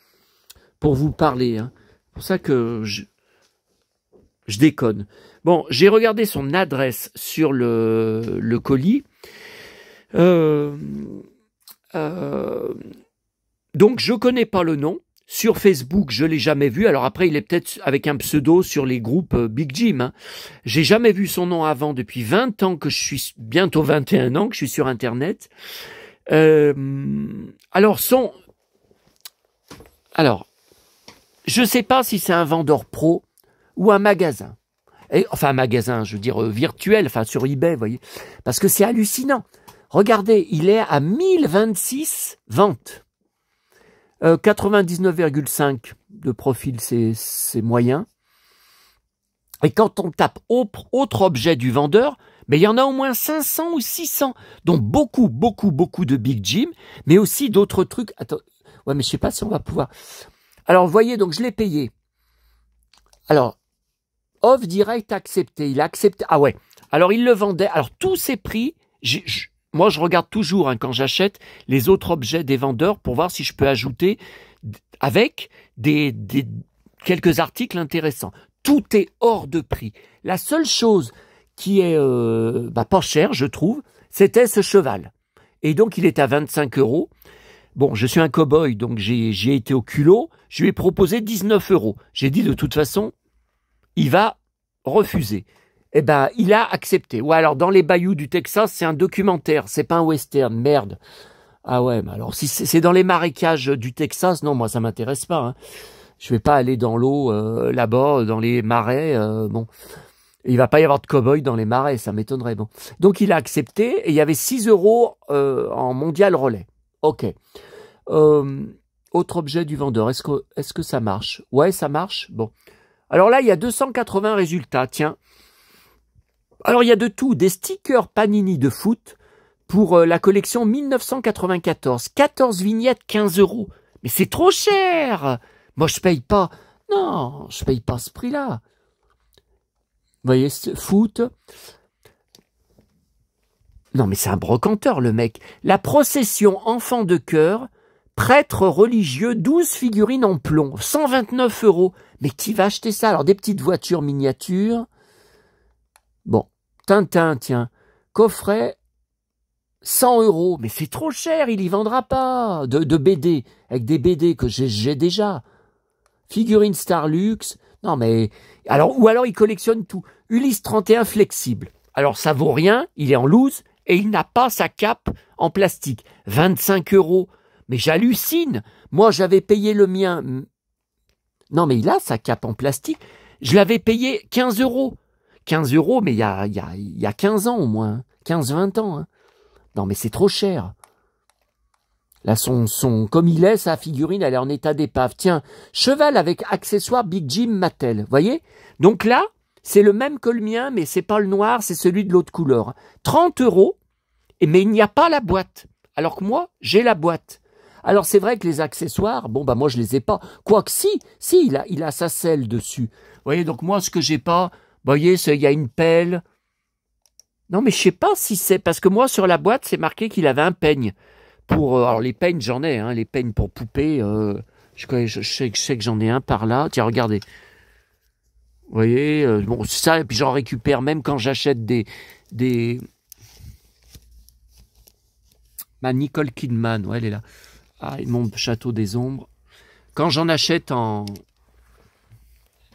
Pour vous parler. Hein. C'est pour ça que je déconne. Bon, j'ai regardé son adresse sur le colis. Donc, je connais pas le nom. Sur Facebook, je l'ai jamais vu. Alors après, il est peut-être avec un pseudo sur les groupes Big Jim. Hein. J'ai jamais vu son nom avant depuis 20 ans que je suis, bientôt 21 ans que je suis sur Internet. Alors, je ne sais pas si c'est un vendeur pro ou un magasin. Enfin, un magasin, je veux dire, virtuel, enfin sur eBay, vous voyez. Parce que c'est hallucinant. Regardez, il est à 1026 ventes. 99,5 de profil, c'est moyen. Et quand on tape autre objet du vendeur, mais il y en a au moins 500 ou 600. Donc beaucoup de Big Jim, mais aussi d'autres trucs. Attends, ouais, mais je sais pas si on va pouvoir... Alors, vous voyez, donc je l'ai payé. Alors, offre direct accepté. Il a accepté. Ah ouais. Alors, il le vendait. Alors, tous ces prix, moi, je regarde toujours quand j'achète les autres objets des vendeurs pour voir si je peux ajouter avec quelques articles intéressants. Tout est hors de prix. La seule chose qui est pas chère, je trouve, c'était ce cheval. Et donc, il est à 25 €. Bon, je suis un cow-boy, donc j'ai été au culot. Je lui ai proposé 19 €. J'ai dit de toute façon, il va refuser. Eh ben, il a accepté. Ouais, alors dans les bayous du Texas, c'est un documentaire, c'est pas un western, merde. Ah ouais, mais alors si c'est dans les marécages du Texas, non, moi ça m'intéresse pas. Hein. Je vais pas aller dans l'eau là-bas, dans les marais. Bon, il va pas y avoir de cow-boy dans les marais, ça m'étonnerait. Bon, donc il a accepté et il y avait 6 € en mondial relais. Ok. Autre objet du vendeur, est-ce que ça marche? Ouais, ça marche. Bon. Alors là, il y a 280 résultats, tiens. Alors, il y a de tout, des stickers Panini de foot pour la collection 1994. 14 vignettes, 15 €. Mais c'est trop cher. Moi, je paye pas. Non, je paye pas ce prix-là. Vous voyez, foot. Non, mais c'est un brocanteur, le mec. La procession enfant de cœur, prêtre religieux, 12 figurines en plomb, 129 €. Mais qui va acheter ça? Alors, des petites voitures miniatures. Bon, Tintin, tiens. Coffret, 100 €. Mais c'est trop cher, il y vendra pas. De BD, avec des BD que j'ai déjà. Figurines Starlux. Non, mais... ou alors, il collectionne tout. Ulysse 31 flexible. Alors, ça vaut rien, il est en loose, et il n'a pas sa cape en plastique. 25 €. Mais j'hallucine. Moi, j'avais payé le mien. Non, mais il a sa cape en plastique. Je l'avais payé 15 €. 15 €, mais il y a 15 ans au moins. 15-20 ans. Hein. Non, mais c'est trop cher. Là, comme il est, sa figurine, elle est en état d'épave. Tiens, cheval avec accessoire Big Jim Mattel. Voyez? Donc là, c'est le même que le mien, mais c'est pas le noir, c'est celui de l'autre couleur. 30 €, mais il n'y a pas la boîte. Alors que moi, j'ai la boîte. Alors c'est vrai que les accessoires, bon bah moi je les ai pas. Quoique si, il a sa selle dessus. Vous voyez, donc moi ce que j'ai pas, vous voyez, il y a une pelle. Non mais je sais pas si c'est, parce que moi sur la boîte c'est marqué qu'il avait un peigne. Alors les peignes j'en ai, hein, les peignes pour poupées, Je sais que j'en ai un par là. Tiens, regardez. Vous voyez, bon, c'est ça, et puis j'en récupère même quand j'achète des... Ma Nicole Kidman, ouais, elle est là. Ah, et mon Château des Ombres. Quand j'en achète en...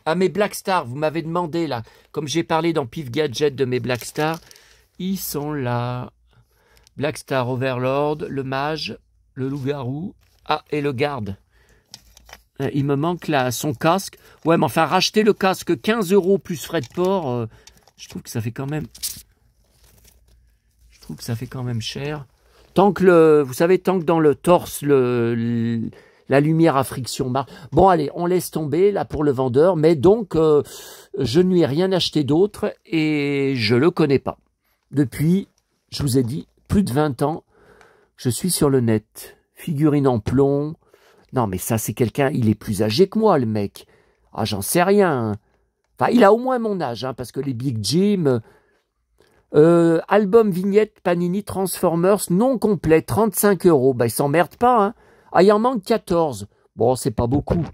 Ah, mes Black Star, vous m'avez demandé, là, comme j'ai parlé dans Pif Gadget de mes Black Star, ils sont là. Black Star Overlord, le Mage, le Loup-Garou, ah, et le Garde. Il me manque là son casque. Ouais, mais enfin, racheter le casque 15 € plus frais de port, je trouve que ça fait quand même... Je trouve que ça fait quand même cher. Tant que le... Vous savez, tant que dans le torse, la lumière à friction marche. Bon, allez, on laisse tomber là pour le vendeur. Mais donc, je ne lui ai rien acheté d'autre et je le connais pas. Depuis, je vous ai dit, plus de 20 ans, je suis sur le net. Figurine en plomb... Non, mais ça, c'est quelqu'un, il est plus âgé que moi, le mec. Ah, j'en sais rien. Enfin, il a au moins mon âge, hein, parce que les Big Jim... album vignette Panini Transformers non complet, 35 €. Bah, il s'emmerde pas, hein. Ah, il en manque 14. Bon, c'est pas beaucoup.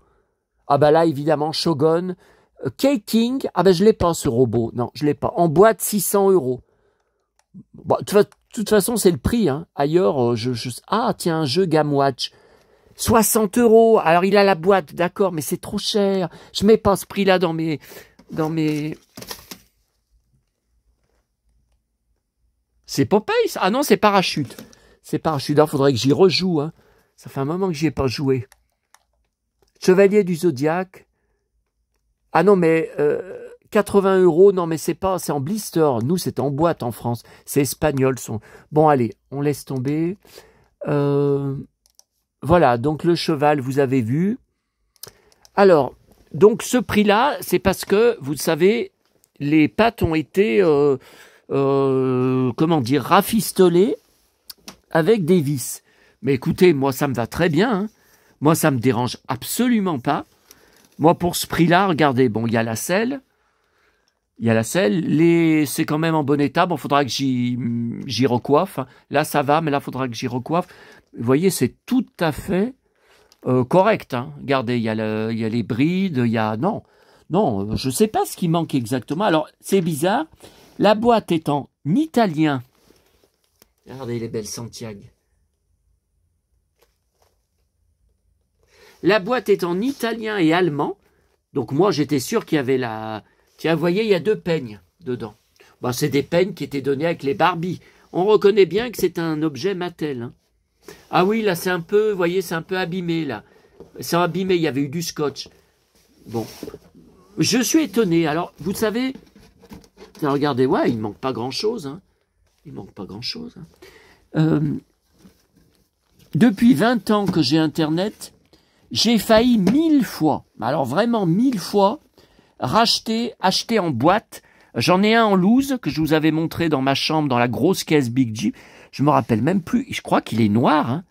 Ah, bah là, évidemment, Shogun. K-King, ah, bah, je l'ai pas, ce robot. Non, je l'ai pas. En boîte, 600 €. Bon, de toute façon, c'est le prix, hein. Ailleurs, Ah, tiens, un jeu Gamewatch. 60 €. Alors, il a la boîte, d'accord, mais c'est trop cher. Je mets pas ce prix-là dans mes... C'est Popeye, ça? Ah non, c'est Parachute. C'est Parachute. Il faudrait que j'y rejoue, hein. Ça fait un moment que j'y ai pas joué. Chevalier du Zodiaque. Ah non, mais 80 €. Non, mais c'est pas... C'est en blister. Nous, c'est en boîte en France. C'est espagnol. Bon, allez, on laisse tomber. Voilà, donc le cheval, vous avez vu. Alors, donc ce prix-là, c'est parce que, vous savez, les pattes ont été, comment dire, rafistolées avec des vis. Mais écoutez, moi, ça me va très bien. Hein. Moi, ça me dérange absolument pas. Moi, pour ce prix-là, regardez, bon, il y a la selle. Il y a la selle. C'est quand même en bon état. Bon, il faudra que j'y recoiffe. Là, ça va, mais là, il faudra que j'y recoiffe. Vous voyez, c'est tout à fait correct. Hein. Regardez, il y a les brides, il y a... Non, je ne sais pas ce qui manque exactement. Alors, c'est bizarre. La boîte est en italien. Regardez les belles Santiago. La boîte est en italien et allemand. Donc, moi, j'étais sûr qu'il y avait la... Tiens, vous voyez, il y a 2 peignes dedans. Bon, c'est des peignes qui étaient données avec les Barbie. On reconnaît bien que c'est un objet Mattel. Hein. Ah oui, là, c'est un peu, vous voyez, c'est un peu abîmé, là. C'est abîmé, il y avait eu du scotch. Bon. Je suis étonné. Alors, vous savez, regardez, ouais, il ne manque pas grand-chose. Hein. Il ne manque pas grand-chose. Hein. Depuis 20 ans que j'ai Internet, j'ai failli 1000 fois, alors vraiment 1000 fois, acheter en boîte. J'en ai un en loose que je vous avais montré dans ma chambre, dans la grosse caisse Big Jeep. Je me rappelle même plus. Je crois qu'il est noir, hein,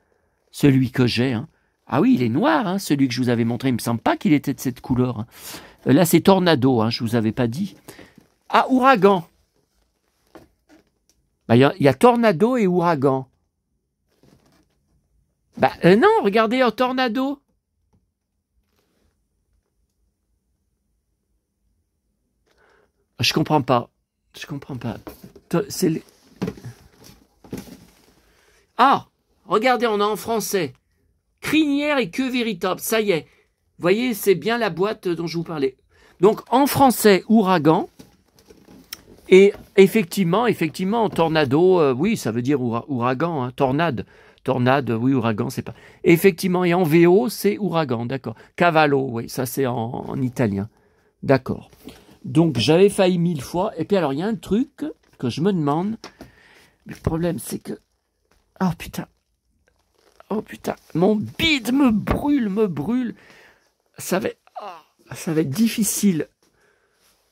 celui que j'ai. Hein. Ah oui, il est noir, hein, celui que je vous avais montré. Il me semble pas qu'il était de cette couleur. Hein. Là, c'est Tornado, hein, je vous avais pas dit. Ah, Ouragan. Bah, y a Tornado et Ouragan. Bah, non, regardez, Tornado. Je comprends pas. Je comprends pas. C'est Ah, regardez, on a en français. Crinière et queue véritable. Ça y est. Vous voyez, c'est bien la boîte dont je vous parlais. Donc, en français, Ouragan. Et effectivement, Tornado, oui, ça veut dire ouragan, hein, tornade. Tornade, oui, ouragan, c'est pas... Effectivement, et en VO, c'est ouragan, d'accord. Cavallo, oui, ça c'est en italien. D'accord. Donc, j'avais failli 1000 fois. Et puis, alors, il y a un truc que je me demande. Le problème, c'est que... Oh, putain. Mon bide me brûle. Ça va être difficile.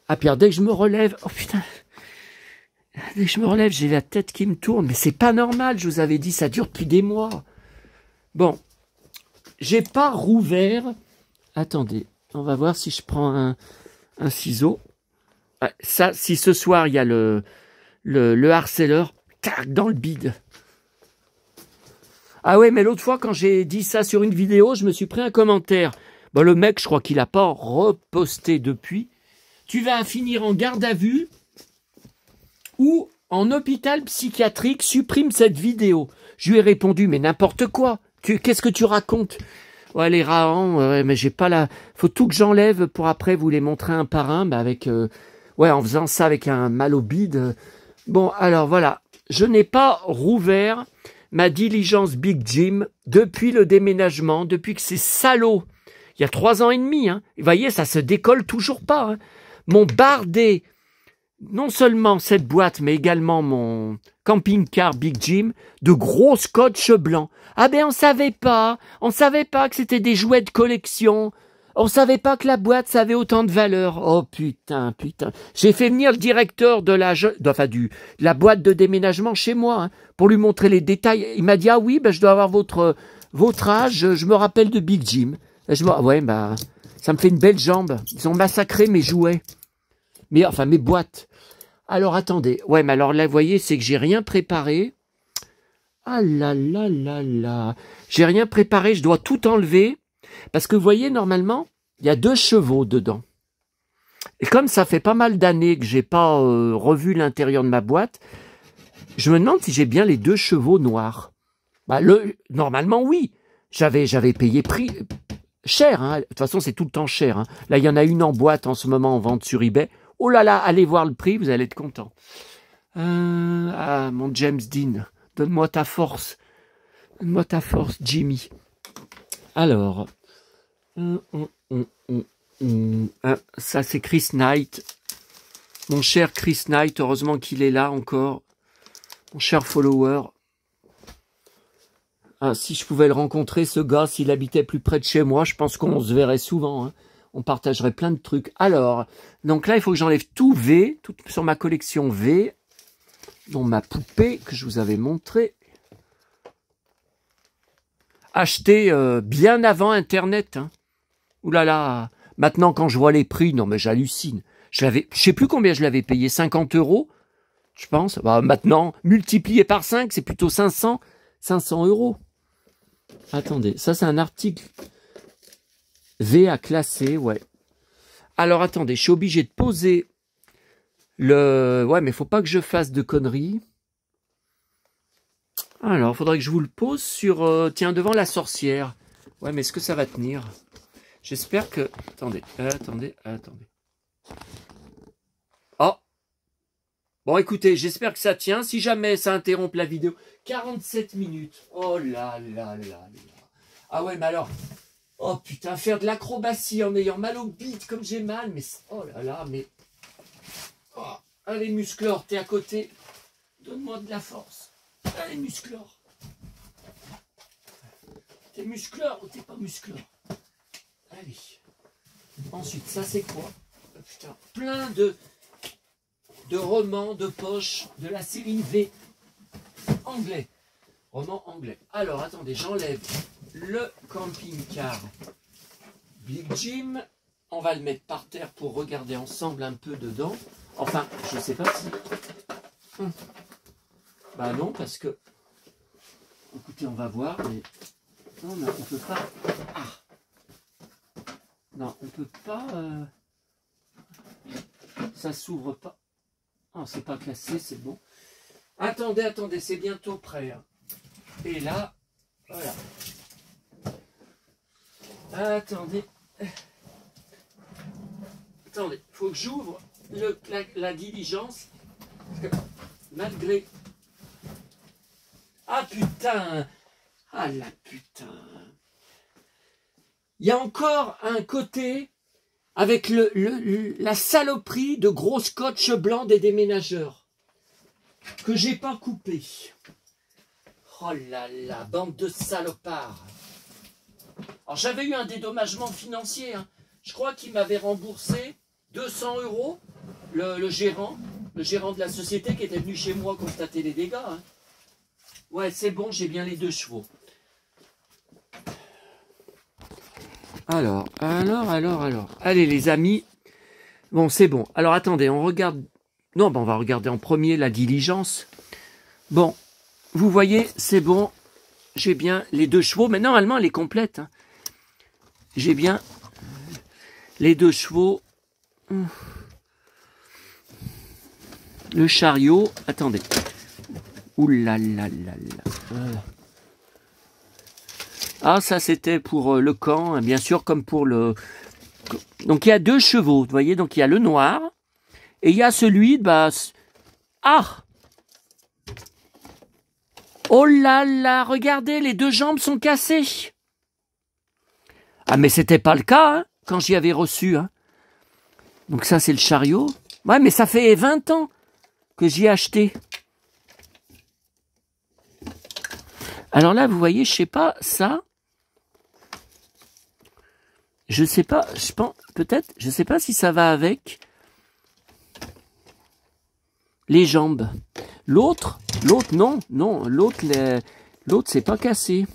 Ah, Pierre, dès que je me relève... Oh, putain. Dès que je me relève, j'ai la tête qui me tourne. Mais c'est pas normal, je vous avais dit, ça dure depuis des mois. Bon. J'ai pas rouvert. Attendez, on va voir si je prends un ciseau. Ça, si ce soir, il y a le harceleur, tac, dans le bide. Ah ouais, mais l'autre fois, quand j'ai dit ça sur une vidéo, je me suis pris un commentaire. Bon, le mec, je crois qu'il n'a pas reposté depuis. Tu vas finir en garde à vue ou en hôpital psychiatrique, supprime cette vidéo. Je lui ai répondu, mais n'importe quoi. Qu'est-ce que tu racontes? Ouais, les rahans, mais j'ai pas la... Faut tout que j'enlève pour après vous les montrer un par un, avec... ouais, en faisant ça avec un mal au bide. Bon, alors voilà. Je n'ai pas rouvert ma diligence Big Jim depuis le déménagement, depuis que c'est salaud. Il y a 3 ans et demi, hein. Vous voyez, ça se décolle toujours pas, hein. Mon bardé, non seulement cette boîte, mais également mon camping-car Big Jim, de gros scotch blanc. Ah ben on savait pas que c'était des jouets de collection. On savait pas que la boîte, ça avait autant de valeur. Oh putain. J'ai fait venir le directeur de la boîte de déménagement chez moi, hein, pour lui montrer les détails. Il m'a dit, ah oui, ben je dois avoir votre âge, je me rappelle de Big Jim. Ouais, bah, ça me fait une belle jambe. Ils ont massacré mes jouets. Mes boîtes. Alors, attendez. Ouais, mais alors là, vous voyez, c'est que j'ai rien préparé. Ah là là là là. J'ai rien préparé, je dois tout enlever. Parce que vous voyez, normalement, il y a 2 chevaux dedans. Et comme ça fait pas mal d'années que j'ai pas revu l'intérieur de ma boîte, je me demande si j'ai bien les 2 chevaux noirs. Bah, normalement, oui. J'avais payé cher, hein. De toute façon, c'est tout le temps cher, hein. Là, il y en a une en boîte en ce moment en vente sur eBay. Oh là là, allez voir le prix, vous allez être content. Ah, mon James Dean, donne-moi ta force. Donne-moi ta force, Jimmy. Alors, ça c'est Chris Knight. Mon cher Chris Knight, heureusement qu'il est là encore. Mon cher follower. Ah, si je pouvais le rencontrer, ce gars, s'il habitait plus près de chez moi, je pense qu'on se verrait souvent, hein. On partagerait plein de trucs. Alors, donc là, il faut que j'enlève tout V, tout sur ma collection V, dont ma poupée que je vous avais montrée. Acheté bien avant Internet, hein. Ouh là là, maintenant quand je vois les prix, non mais j'hallucine. Je sais plus combien je l'avais payé, 50 €, je pense. Bah, maintenant, multiplié par 5, c'est plutôt 500 €. Attendez, ça c'est un article V à classer, ouais. Alors attendez, je suis obligé de poser le... Ouais, mais faut pas que je fasse de conneries. Alors, il faudrait que je vous le pose sur... tiens, devant la sorcière. Ouais, mais est-ce que ça va tenir? J'espère que... Attendez. Oh! Bon, écoutez, j'espère que ça tient. Si jamais ça interrompt la vidéo... 47 minutes. Oh là là là là. Ah ouais, mais alors... Oh putain, faire de l'acrobatie en ayant mal au bide comme j'ai mal, mais... Oh là là, mais... Oh, allez, Musclor, t'es à côté. Donne-moi de la force. Allez, Musclor. T'es Musclor ou t'es pas Musclor? Allez. Ensuite, ça c'est quoi? Oh, putain, plein de romans de poche de la série V. Anglais. Roman anglais. Alors, attendez, j'enlève le camping-car Big Jim. On va le mettre par terre pour regarder ensemble un peu dedans. Enfin, je sais pas si... Bah non, parce que... Écoutez, on va voir, mais... Non, mais on peut pas... Ah. Non, on peut pas... Ça s'ouvre pas. Ah, c'est pas classé, c'est bon. Attendez, c'est bientôt prêt, hein. Et là, voilà. Attendez, faut que j'ouvre la diligence. Parce que malgré... Ah putain! Ah la putain! Il y a encore un côté avec la saloperie de gros scotch blanc des déménageurs que j'ai pas coupé. Oh là là, bande de salopards! Alors j'avais eu un dédommagement financier, hein. Je crois qu'il m'avait remboursé 200 €, le gérant de la société qui était venu chez moi constater les dégâts, hein. Ouais, c'est bon, j'ai bien les 2 chevaux. Alors. Allez les amis. Bon, c'est bon. Alors attendez, on regarde... Non, ben, on va regarder en premier la diligence. Bon, vous voyez, c'est bon. les deux chevaux, mais normalement elle est complète. Hein. J'ai bien les deux chevaux. Le chariot. Attendez. Ouh là là là là. Ah, ça c'était pour le camp, hein, bien sûr, comme pour le... Donc il y a deux chevaux, vous voyez, donc il y a le noir, et il y a celui, bah... Ah! Oh là là, regardez, les deux jambes sont cassées. Ah, mais c'était pas le cas, hein, quand j'y avais reçu. Hein. Donc ça, c'est le chariot. Ouais, mais ça fait 20 ans que j'y ai acheté. Alors là, vous voyez, je sais pas, ça... Je sais pas, je pense, peut-être, je sais pas si ça va avec les jambes. L'autre, non, l'autre, c'est pas cassé.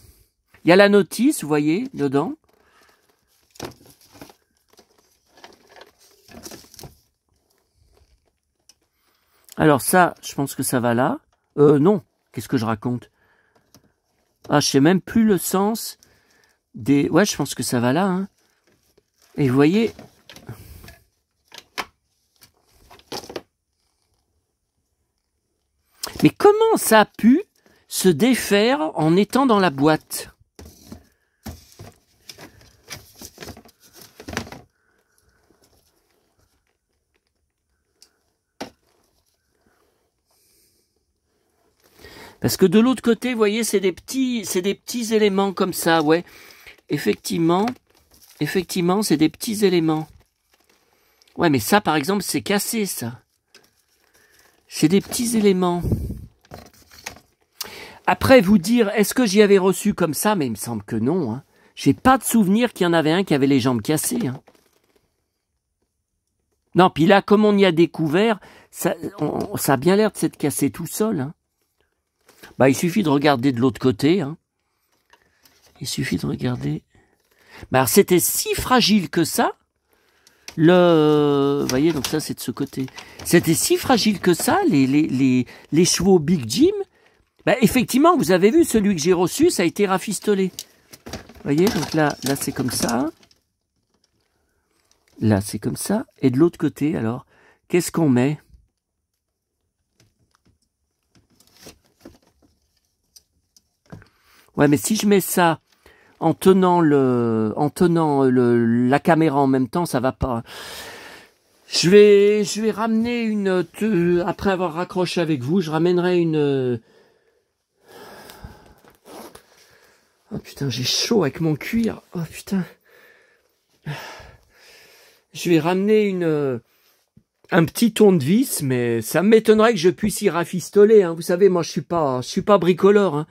Il y a la notice, vous voyez, dedans. Alors ça, je pense que ça va là. Non, qu'est-ce que je raconte? Ah, je sais même plus le sens des... Ouais, je pense que ça va là, hein. Et vous voyez... Mais comment ça a pu se défaire en étant dans la boîte? Parce que de l'autre côté, vous voyez, c'est des petits éléments comme ça, ouais. Effectivement, c'est des petits éléments. Ouais, mais ça, par exemple, c'est cassé, ça. C'est des petits éléments. Après, vous dire, est-ce que j'y avais reçu comme ça? Mais il me semble que non. Hein. J'ai pas de souvenir qu'il y en avait un qui avait les jambes cassées. Hein. Non, puis là, comme on y a découvert, ça a bien l'air de s'être cassé tout seul. Hein. Bah, il suffit de regarder de l'autre côté. Hein. Il suffit de regarder. Bah, c'était si fragile que ça. Vous voyez, donc ça, c'est de ce côté. C'était si fragile que ça, les chevaux Big Jim. Bah, effectivement, vous avez vu, celui que j'ai reçu, ça a été rafistolé. Vous voyez, donc là c'est comme ça. Là, c'est comme ça. Et de l'autre côté, alors, qu'est-ce qu'on met? Ouais, mais si je mets ça en tenant la caméra en même temps, ça va pas. Je vais ramener une... après avoir raccroché avec vous, je ramènerai une... Oh putain, j'ai chaud avec mon cuir. Oh putain. Je vais ramener un petit tournevis, mais ça m'étonnerait que je puisse y rafistoler. Hein. Vous savez, moi, je suis pas bricoleur. Hein.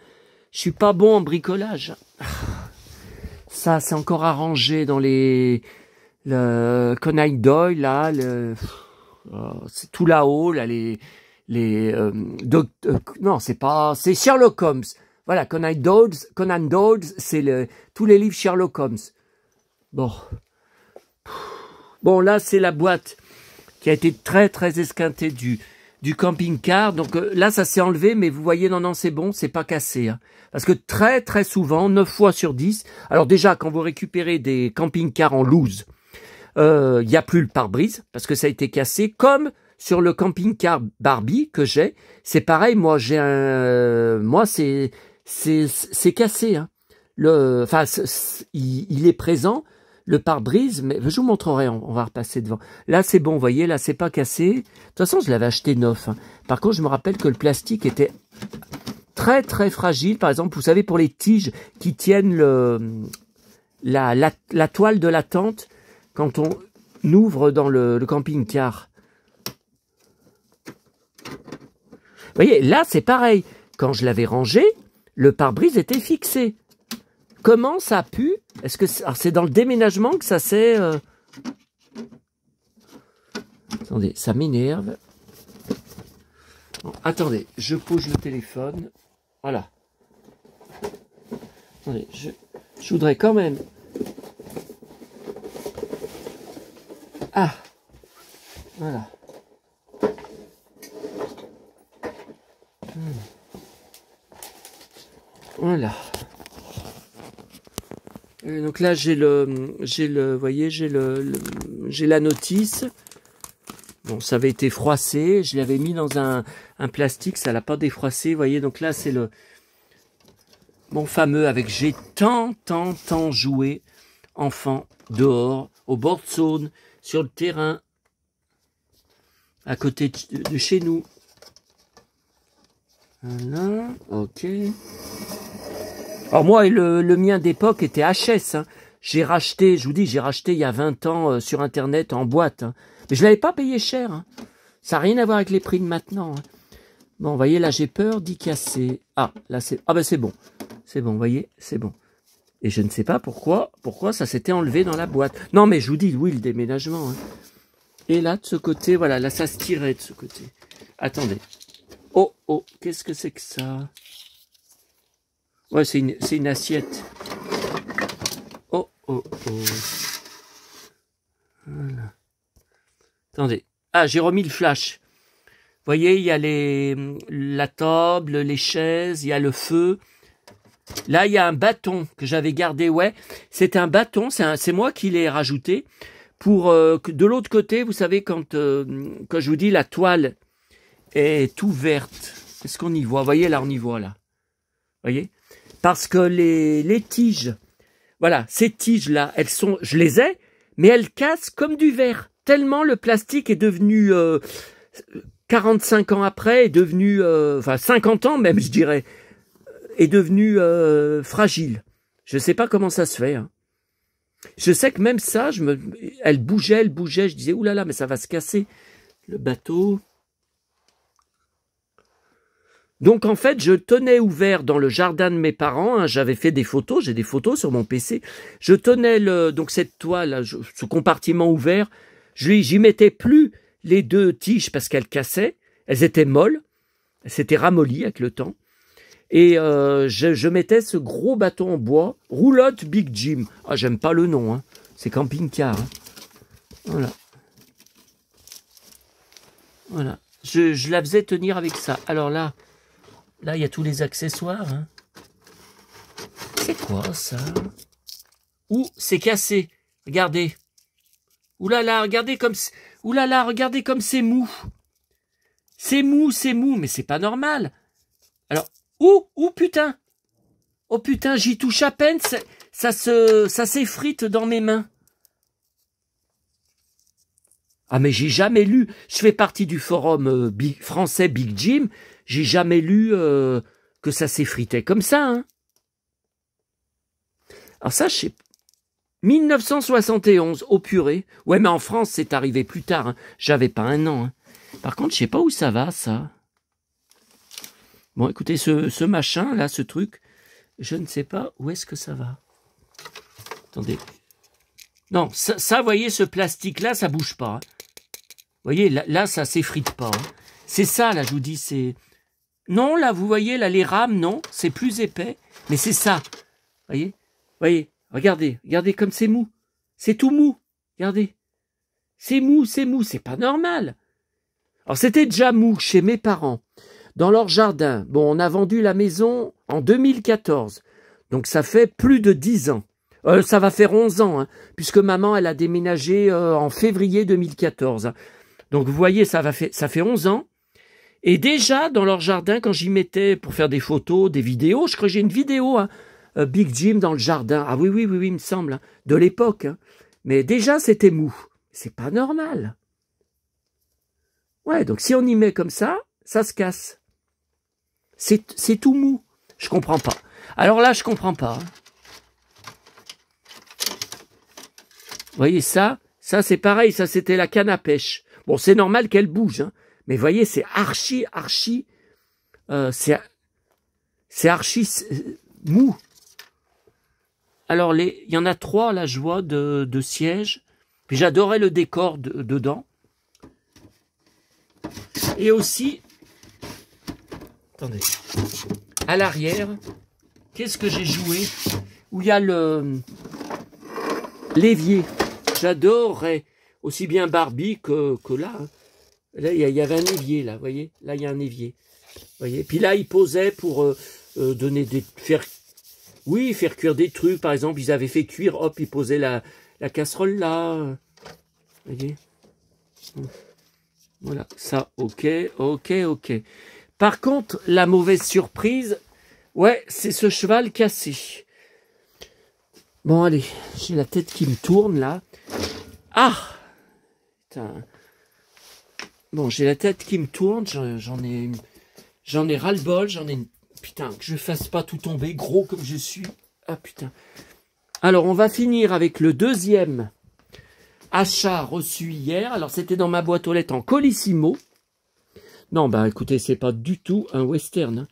Je suis pas bon en bricolage. Ça, c'est encore arrangé dans le Conan Doyle, là. C'est tout là-haut, là, non, c'est Sherlock Holmes. Voilà, Conan Doyle, c'est tous les livres Sherlock Holmes. Bon, là, c'est la boîte qui a été très, très esquintée du camping-car. Donc là, ça s'est enlevé, mais vous voyez, non, c'est bon, c'est pas cassé. Hein. Parce que très, très souvent, 9 fois sur 10, alors déjà, quand vous récupérez des camping-cars en loose, il n'y a plus le pare-brise, parce que ça a été cassé, comme sur le camping-car Barbie que j'ai, c'est pareil, moi, c'est cassé. Hein. Enfin, il est présent, le pare-brise, mais je vous montrerai, on va repasser devant. Là, c'est bon, vous voyez, là, c'est pas cassé. De toute façon, je l'avais acheté neuf. Hein. Par contre, je me rappelle que le plastique était très, très fragile. Par exemple, vous savez, pour les tiges qui tiennent la toile de la tente, quand on ouvre dans le camping-car. Vous voyez, là, c'est pareil. Quand je l'avais rangé, le pare-brise était fixé. Comment ça a pu? Est-ce que c'est dans le déménagement que ça s'est... Attendez, ça m'énerve. Bon, attendez, je pose le téléphone. Voilà. Attendez, je voudrais quand même... Ah, voilà. Voilà. Et donc là, vous voyez, j'ai la notice. Bon, ça avait été froissé. Je l'avais mis dans un plastique. Ça l'a pas défroissé. Vous voyez, donc là, c'est mon fameux avec j'ai tant joué enfant dehors, au bord de Saône, sur le terrain, à côté de chez nous. Voilà, ok. Alors moi, le mien d'époque était HS. Hein. J'ai racheté, je vous dis, j'ai racheté il y a 20 ans sur Internet en boîte. Hein. Mais je l'avais pas payé cher. Hein. Ça n'a rien à voir avec les prix de maintenant. Hein. Bon, vous voyez, là, j'ai peur d'y casser. Ah, là, c'est... Ah ben c'est bon. C'est bon, vous voyez, c'est bon. Et je ne sais pas pourquoi ça s'était enlevé dans la boîte. Non, mais je vous dis, oui, le déménagement. Hein. Et là, de ce côté, voilà, là, ça se tirait de ce côté. Attendez. Oh, oh, qu'est-ce que c'est que ça? Ouais, c'est une assiette. Oh, oh, oh. Voilà. Attendez. Ah, j'ai remis le flash. Vous voyez, il y a la table, les chaises, il y a le feu. Là, il y a un bâton que j'avais gardé. Ouais, c'est un bâton. C'est moi qui l'ai rajouté. Pour que de l'autre côté, vous savez, quand je vous dis la toile est ouverte. Est-ce qu'on y voit? Vous voyez, là, on y voit, là. Vous voyez? Parce que les tiges, voilà, ces tiges-là, elles sont, je les ai, mais elles cassent comme du verre. Tellement le plastique est devenu, 45 ans après, est devenu, enfin 50 ans même, je dirais, est devenu fragile. Je ne sais pas comment ça se fait. Hein. Je sais que même ça, elle bougeait. Je disais, oulala, mais ça va se casser. Le bateau... Donc en fait, je tenais ouvert dans le jardin de mes parents, hein, j'avais fait des photos, j'ai des photos sur mon PC, je tenais donc cette toile, ce compartiment ouvert, j'y mettais plus les deux tiges parce qu'elles cassaient, elles étaient molles, elles s'étaient ramollies avec le temps, et je mettais ce gros bâton en bois, roulotte Big Jim, ah j'aime pas le nom, hein. C'est camping-car, hein. Voilà. Voilà, je la faisais tenir avec ça, alors là, il y a tous les accessoires. Hein. C'est quoi, ça? Ouh, c'est cassé. Regardez. Ouh là là, regardez comme... Ouh là là, regardez comme c'est mou. C'est mou, mais c'est pas normal. Alors, ouh, putain. Oh putain, j'y touche à peine, ça s'effrite dans mes mains. Ah mais j'ai jamais lu, je fais partie du forum français Big Jim, j'ai jamais lu que ça s'effritait comme ça. Hein. Alors ça, je sais 1971, au purée. Ouais, mais en France, c'est arrivé plus tard. Hein. J'avais pas un an. Hein. Par contre, je sais pas où ça va, ça. Bon, écoutez, ce machin, là, ce truc, je ne sais pas où est-ce que ça va. Attendez. Non, ça, vous voyez, ce plastique-là, ça bouge pas. Hein. Vous voyez, là ça s'effrite pas. Hein. C'est ça, là, je vous dis, c'est... Non, là, vous voyez, là, les rames, non, c'est plus épais, mais c'est ça. Voyez, regardez comme c'est mou. C'est tout mou, regardez. C'est mou, c'est pas normal. Alors, c'était déjà mou chez mes parents, dans leur jardin. Bon, on a vendu la maison en 2014, donc ça fait plus de 10 ans. Ça va faire 11 ans, hein, puisque maman, elle a déménagé en février 2014. Hein. Donc, vous voyez, ça fait 11 ans. Et déjà, dans leur jardin, quand j'y mettais pour faire des photos, des vidéos, je crois que j'ai une vidéo, hein, Big Jim dans le jardin. Ah oui, il me semble, hein, de l'époque. Hein. Mais déjà, c'était mou. C'est pas normal. Ouais, donc si on y met comme ça se casse. C'est tout mou. Je comprends pas. Alors là, je comprends pas. Hein. Vous voyez ça c'est pareil, ça c'était la canne à pêche. Bon, c'est normal qu'elle bouge, hein. Mais vous voyez, c'est archi, c'est archi mou. Alors, il y en a 3, là, je vois, de sièges. Puis j'adorais le décor dedans. Et aussi, attendez, à l'arrière, qu'est-ce que j'ai joué? Où il y a l'évier. J'adorais, aussi bien Barbie que là, hein. Là, il y avait un évier, là, vous voyez? Là, il y a un évier. Vous voyez? Puis là, il posait pour faire Oui, faire cuire des trucs. Par exemple, ils avaient fait cuire, hop, ils posaient la casserole là. Vous voyez? Voilà, ça, ok, ok, ok. Par contre, la mauvaise surprise, ouais, c'est ce cheval cassé. Bon, allez, j'ai la tête qui me tourne, là. Ah! Putain. Bon, j'ai la tête qui me tourne, j'en ai ras-le-bol, Putain, que je fasse pas tout tomber, gros comme je suis. Ah, putain. Alors, on va finir avec le deuxième achat reçu hier. Alors, c'était dans ma boîte aux lettres en Colissimo. Non, bah, écoutez, c'est pas du tout un western, hein.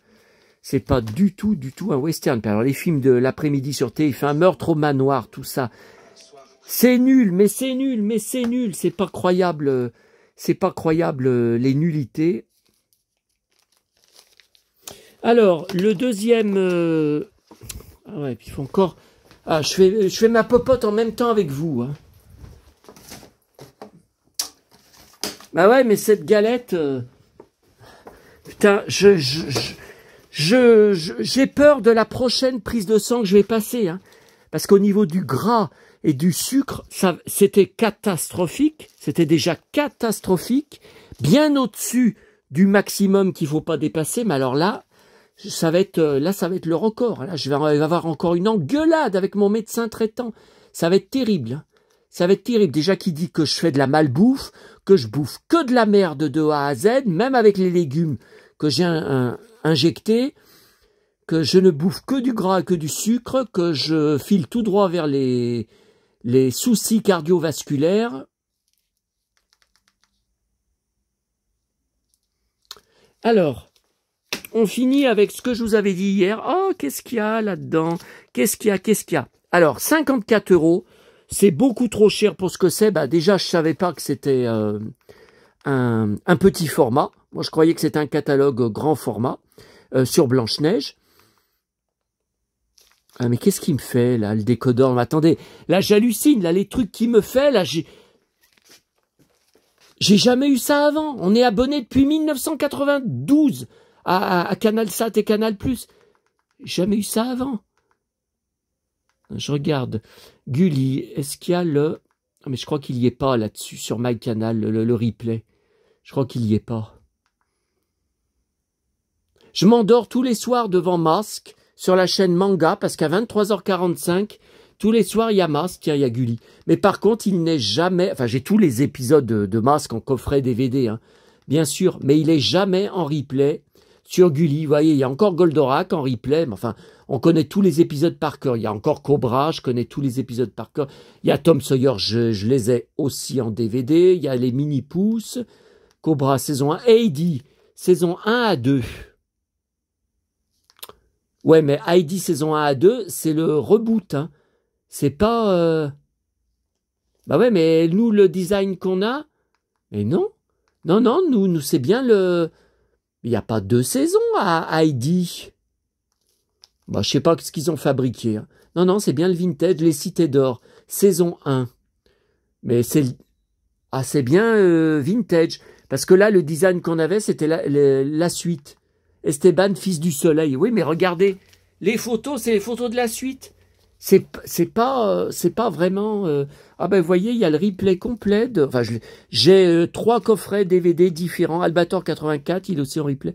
C'est pas du tout un western. Puis alors, les films de l'après-midi sur TF1, Meurtre au manoir, tout ça. C'est nul, mais c'est nul, mais c'est nul. C'est pas croyable, les nullités. Alors, le deuxième... Ah ouais, puis il faut encore... Ah, je fais ma popote en même temps avec vous, hein. Bah ouais, mais cette galette... Putain, j'ai peur de la prochaine prise de sang que je vais passer, hein. Parce qu'au niveau du gras et du sucre, c'était catastrophique. C'était déjà catastrophique. Bien au-dessus du maximum qu'il faut pas dépasser. Mais alors là, ça va être le record. Là, je vais avoir encore une engueulade avec mon médecin traitant. Ça va être terrible, hein. Ça va être terrible. Déjà qui dit que je fais de la malbouffe, que je bouffe que de la merde de A à Z, même avec les légumes que j'ai injectés, que je ne bouffe que du gras et que du sucre, que je file tout droit vers les soucis cardiovasculaires. Alors, on finit avec ce que je vous avais dit hier. Oh, qu'est-ce qu'il y a là-dedans? Qu'est-ce qu'il y a? Alors, 54 €, c'est beaucoup trop cher pour ce que c'est. Bah, déjà, je savais pas que c'était un petit format. Moi, je croyais que c'était un catalogue grand format sur Blanche-Neige. Ah, mais qu'est-ce qu'il me fait, là, le décodeur? Mais attendez, là, j'hallucine, là, les trucs qu'il me fait, là, j'ai jamais eu ça avant. On est abonné depuis 1992 à CanalSat et Canal+. Jamais eu ça avant. Je regarde. Gulli, est-ce qu'il y a le... Ah, mais je crois qu'il n'y est pas là-dessus, sur MyCanal, le replay. Je crois qu'il n'y est pas. Je m'endors tous les soirs devant Masque, sur la chaîne Manga, parce qu'à 23h45, tous les soirs, il y a Masque, tiens, il y a Gulli. Mais par contre, il n'est jamais... Enfin, j'ai tous les épisodes de Masque en coffret DVD, hein, bien sûr, mais il est jamais en replay sur Gulli. Vous voyez, il y a encore Goldorak en replay, mais enfin, on connaît tous les épisodes par cœur. Il y a encore Cobra, je connais tous les épisodes par cœur. Il y a Tom Sawyer, je les ai aussi en DVD. Il y a les Mini-Pouces, Cobra saison 1, Heidi, saison 1 à 2. Ouais, mais Heidi saison 1 à 2, c'est le reboot, hein. C'est pas... Bah ouais, mais nous, le design qu'on a... Mais non. Non, non, nous c'est bien le... Il n'y a pas 2 saisons à Heidi. Bah, je sais pas ce qu'ils ont fabriqué, hein. Non, non, c'est bien le vintage, les Cités d'Or, saison 1. Mais c'est... Ah, c'est bien vintage. Parce que là, le design qu'on avait, c'était la suite. Esteban, fils du soleil. Oui, mais regardez, les photos, c'est les photos de la suite. C'est pas vraiment... Ah ben, vous voyez, il y a le replay complet. Enfin, j'ai 3 coffrets DVD différents. Albator 84, il est aussi en replay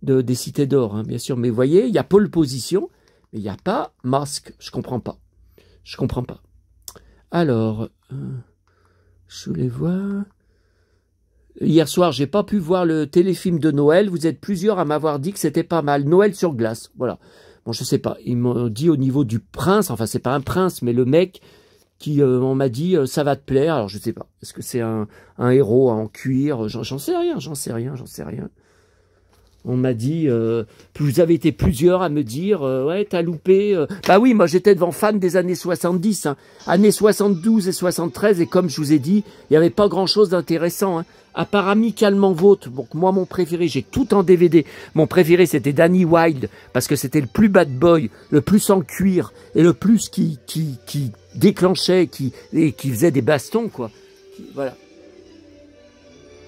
des Cités d'Or, hein, bien sûr. Mais vous voyez, il y a Pole Position, mais il n'y a pas Masque. Je comprends pas. Je comprends pas. Alors, je voulais voir... Hier soir, j'ai pas pu voir le téléfilm de Noël. Vous êtes plusieurs à m'avoir dit que c'était pas mal. Noël sur glace, voilà. Bon, je sais pas. Ils m'ont dit au niveau du prince, enfin, c'est pas un prince, mais le mec qui, on m'a dit, ça va te plaire. Alors, je sais pas. Est-ce que c'est un héros en cuir? J'en sais rien, j'en sais rien. On m'a dit, vous avez été plusieurs à me dire, ouais, t'as loupé. Bah oui, moi j'étais devant fan des années 70, hein, années 72 et 73, et comme je vous ai dit, il n'y avait pas grand-chose d'intéressant, hein, à part Amicalement Vôtre. Donc moi, mon préféré, j'ai tout en DVD. Mon préféré, c'était Danny Wilde, parce que c'était le plus bad boy, le plus en cuir, et le plus qui déclenchait, qui faisait des bastons, quoi. Voilà.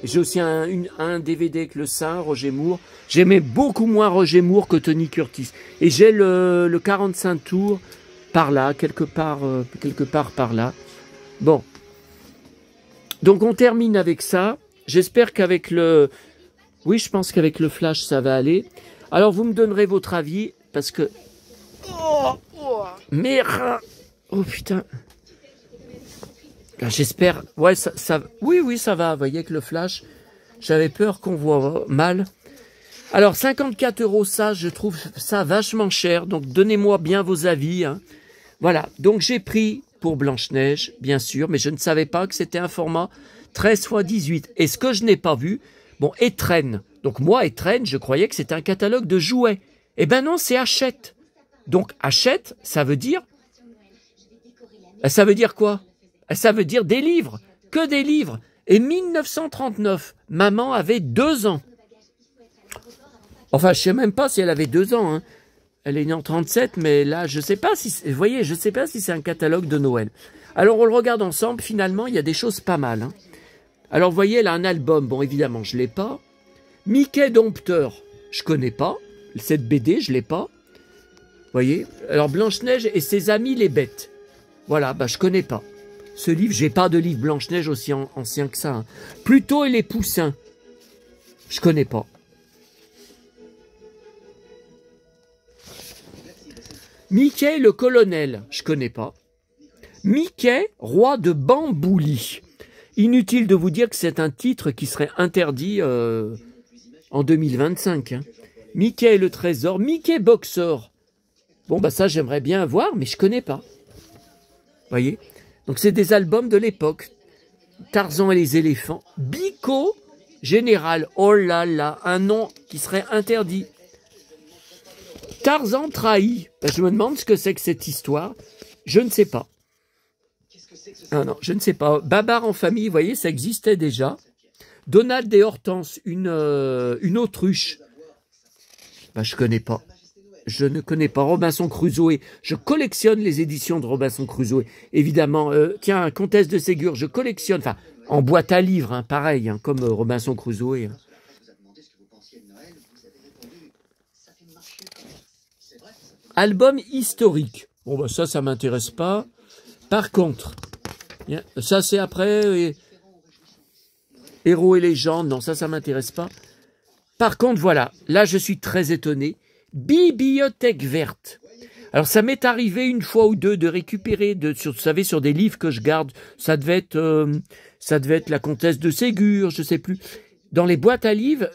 J'ai aussi un DVD avec le Saint, Roger Moore. J'aimais beaucoup moins Roger Moore que Tony Curtis. Et j'ai le 45 tours par là, quelque part par là. Bon. Donc on termine avec ça. J'espère qu'avec le... Oui, je pense qu'avec le flash, ça va aller. Alors vous me donnerez votre avis, parce que... Merde. Oh putain. J'espère... Ouais, ça... Oui, ça va. Vous voyez que le flash, j'avais peur qu'on voit mal. Alors, 54 €, ça, je trouve ça vachement cher. Donc, donnez-moi bien vos avis. Hein. Voilà. Donc, j'ai pris pour Blanche-Neige, bien sûr, mais je ne savais pas que c'était un format 13 x 18. Et ce que je n'ai pas vu, bon, Étrennes. Donc, moi, Étrennes, je croyais que c'était un catalogue de jouets. Eh ben non, c'est Hachette. Donc, Hachette, ça veut dire... Ça veut dire quoi? Ça veut dire des livres. Que des livres. Et 1939, maman avait 2 ans. Enfin, je sais même pas si elle avait 2 ans. Hein. Elle est née en 37, mais là, je sais pas si... Vous voyez, je sais pas si c'est un catalogue de Noël. Alors, on le regarde ensemble. Finalement, il y a des choses pas mal. Hein. Alors, vous voyez, là, un album. Bon, évidemment, je l'ai pas. Mickey Dompteur, je connais pas. Cette BD, je l'ai pas. Vous voyez. Alors, Blanche-Neige et ses amis les bêtes. Voilà, bah, je connais pas. Ce livre, j'ai pas de livre Blanche-Neige aussi ancien que ça. Hein. Pluto et les Poussins. Je connais pas. Mickey le colonel. Je connais pas. Mickey, roi de Bambouli. Inutile de vous dire que c'est un titre qui serait interdit en 2025. Hein. Mickey le trésor. Mickey Boxer. Bon, bah ça, j'aimerais bien voir, mais je connais pas. Voyez? Donc, c'est des albums de l'époque. Tarzan et les éléphants. Bico Général. Oh là là, un nom qui serait interdit. Tarzan trahi. Ben, je me demande ce que c'est que cette histoire. Je ne sais pas. Ah non, je ne sais pas. Babar en famille, vous voyez, ça existait déjà. Donald et Hortense, une autruche. Ben, je connais pas. Je ne connais pas. Robinson Crusoe. Je collectionne les éditions de Robinson Crusoe. Évidemment, tiens, Comtesse de Ségur, je collectionne. Enfin, en boîte à livres, hein, pareil, hein, comme Robinson Crusoe. Hein. Album historique. Bon, bah, ça m'intéresse pas. Par contre, ça, c'est après. Héros et légendes. Non, ça m'intéresse pas. Par contre, voilà. Là, je suis très étonné. Bibliothèque verte. Alors, ça m'est arrivé une fois ou deux de récupérer, vous savez, sur des livres que je garde, ça devait être la Comtesse de Ségur, je sais plus. Dans les boîtes à livres,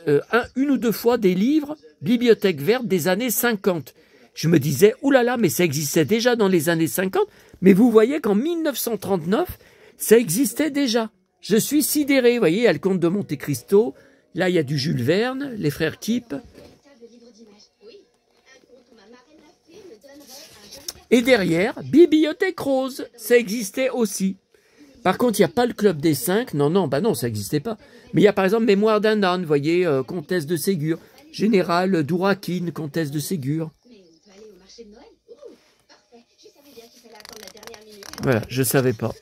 une ou deux fois des livres, Bibliothèque verte des années 50. Je me disais, oulala, mais ça existait déjà dans les années 50. Mais vous voyez qu'en 1939, ça existait déjà. Je suis sidéré, vous voyez, il y a le Comte de Monte Cristo, là il y a du Jules Verne, les frères Kipp. Et derrière, Bibliothèque Rose, ça existait aussi. Par contre, il n'y a pas le Club des 5. Non, bah non, ça n'existait pas. Mais il y a par exemple Mémoire d'un âne, vous voyez, Comtesse de Ségur. Général Dourakine, Comtesse de Ségur. Voilà, je ne savais pas.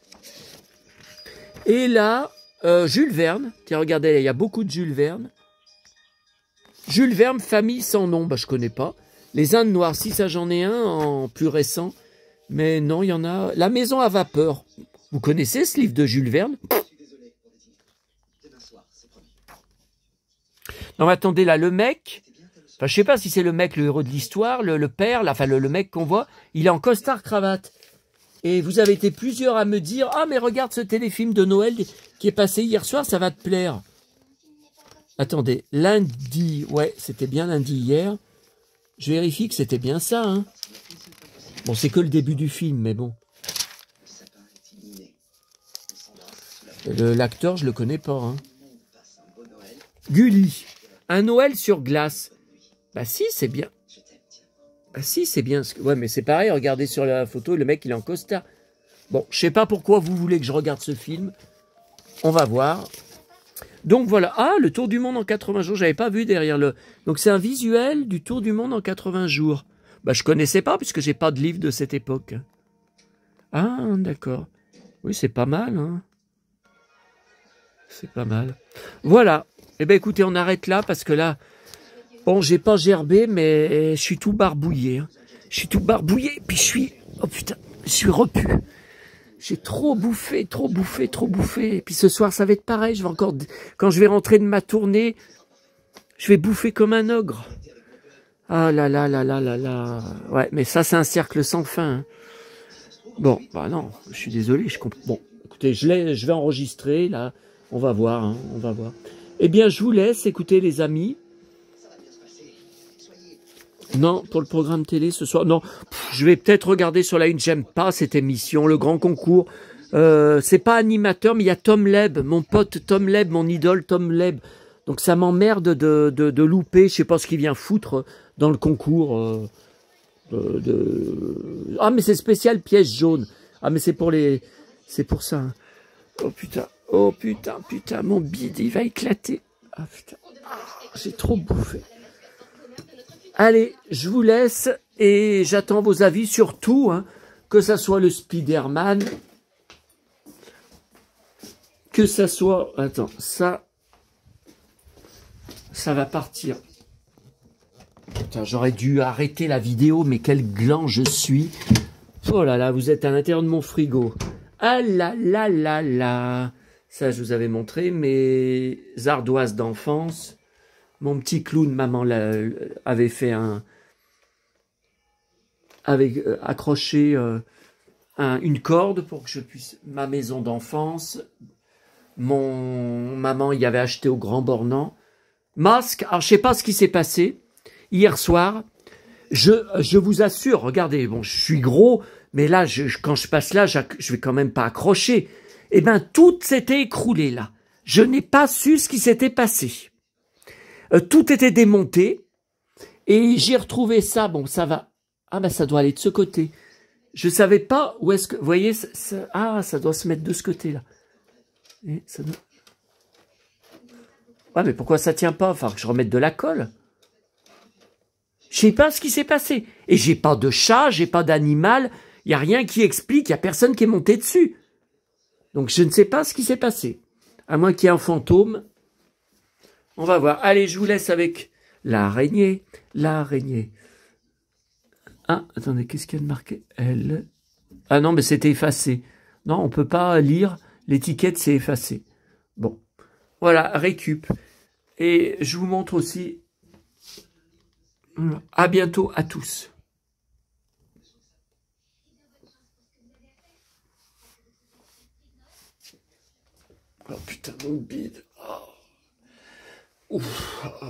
Et là, Jules Verne. Tiens, regardez, il y a beaucoup de Jules Verne. Jules Verne, Famille sans nom, bah je ne connais pas. Les Indes noires, si ça j'en ai un en plus récent. Mais non, il y en a. La Maison à vapeur. Vous connaissez ce livre de Jules Verne? Non, mais attendez, là, le mec... Enfin, je sais pas si c'est le mec, le héros de l'histoire, le père, là, enfin, le mec qu'on voit, il est en costard-cravate. Et vous avez été plusieurs à me dire, « Ah, mais regarde ce téléfilm de Noël qui est passé hier soir, ça va te plaire. » Attendez, lundi, ouais, c'était bien lundi hier. Je vérifie que c'était bien ça, hein. Bon, c'est que le début du film, mais bon. L'acteur, je le connais pas, hein. Gulli, un Noël sur glace. Bah si, c'est bien. Bah si, c'est bien. Ouais, mais c'est pareil, regardez sur la photo, le mec, il est en costard. Bon, je sais pas pourquoi vous voulez que je regarde ce film. On va voir. Donc voilà. Ah, le Tour du monde en 80 jours, j'avais pas vu derrière le... Donc c'est un visuel du Tour du monde en 80 jours. Bah je connaissais pas, puisque j'ai pas de livre de cette époque. Ah, d'accord. Oui, c'est pas mal, hein. C'est pas mal. Voilà. Eh ben écoutez, on arrête là parce que là, bon, j'ai pas gerbé, mais je suis tout barbouillé. Hein. Je suis tout barbouillé, puis je suis, oh putain, je suis repu. J'ai trop bouffé, trop bouffé, trop bouffé. Et puis ce soir, ça va être pareil. Je vais encore, quand je vais rentrer de ma tournée, je vais bouffer comme un ogre. Ah là là là là là là. Ouais, mais ça, c'est un cercle sans fin. Hein. Bon, bah non, je suis désolé, je comprends. Bon, écoutez, je vais enregistrer, là. On va voir, hein, on va voir. Eh bien, je vous laisse, écoutez, les amis. Non, pour le programme télé ce soir, non. Je vais peut-être regarder sur la une, j'aime pas cette émission, le grand concours. C'est pas animateur, mais il y a Tom Leb, mon pote Tom Leb, mon idole Tom Leb. Donc ça m'emmerde de louper, je sais pas ce qu'il vient foutre dans le concours. Ah mais c'est spécial piège jaune. Ah mais c'est pour les, c'est pour ça. Hein. Oh putain, putain, mon bide il va éclater. Ah putain, j'ai trop bouffé. Allez, je vous laisse et j'attends vos avis sur tout, hein, que ça soit le Spider-Man, que ça soit... Attends, ça va partir. Putain, j'aurais dû arrêter la vidéo, mais quel gland je suis. Oh là là, vous êtes à l'intérieur de mon frigo. Ah là là là là. Ça, je vous avais montré mes ardoises d'enfance. Mon petit clown, maman avait fait avait accroché une corde pour que je puisse... Ma maison d'enfance. Mon maman y avait acheté au Grand Bornand. Masque, alors je sais pas ce qui s'est passé. Hier soir, je vous assure, regardez, bon, je suis gros, mais là, quand je passe là, je vais quand même pas accrocher. Eh ben, tout s'était écroulé là. Je n'ai pas su ce qui s'était passé. Tout était démonté et j'ai retrouvé ça. Bon, ça va. Ah ben, ça doit aller de ce côté. Je savais pas où est-ce que... Vous voyez, ça doit se mettre de ce côté-là. Et ça doit... Ouais, mais pourquoi ça tient pas? Enfin, que je remette de la colle. Je sais pas ce qui s'est passé. Et j'ai pas de chat, j'ai pas d'animal. Il y a rien qui explique, il y a personne qui est monté dessus. Donc je ne sais pas ce qui s'est passé. À moins qu'il y ait un fantôme. On va voir. Allez, je vous laisse avec l'araignée. L'araignée. Ah, attendez, qu'est-ce qu'il y a de marqué? Elle. Ah non, mais c'était effacé. Non, on peut pas lire. L'étiquette, c'est effacé. Bon. Voilà, récup. Et je vous montre aussi... À bientôt à tous. Oh putain, mon bide. Oh. Ouf. Oh.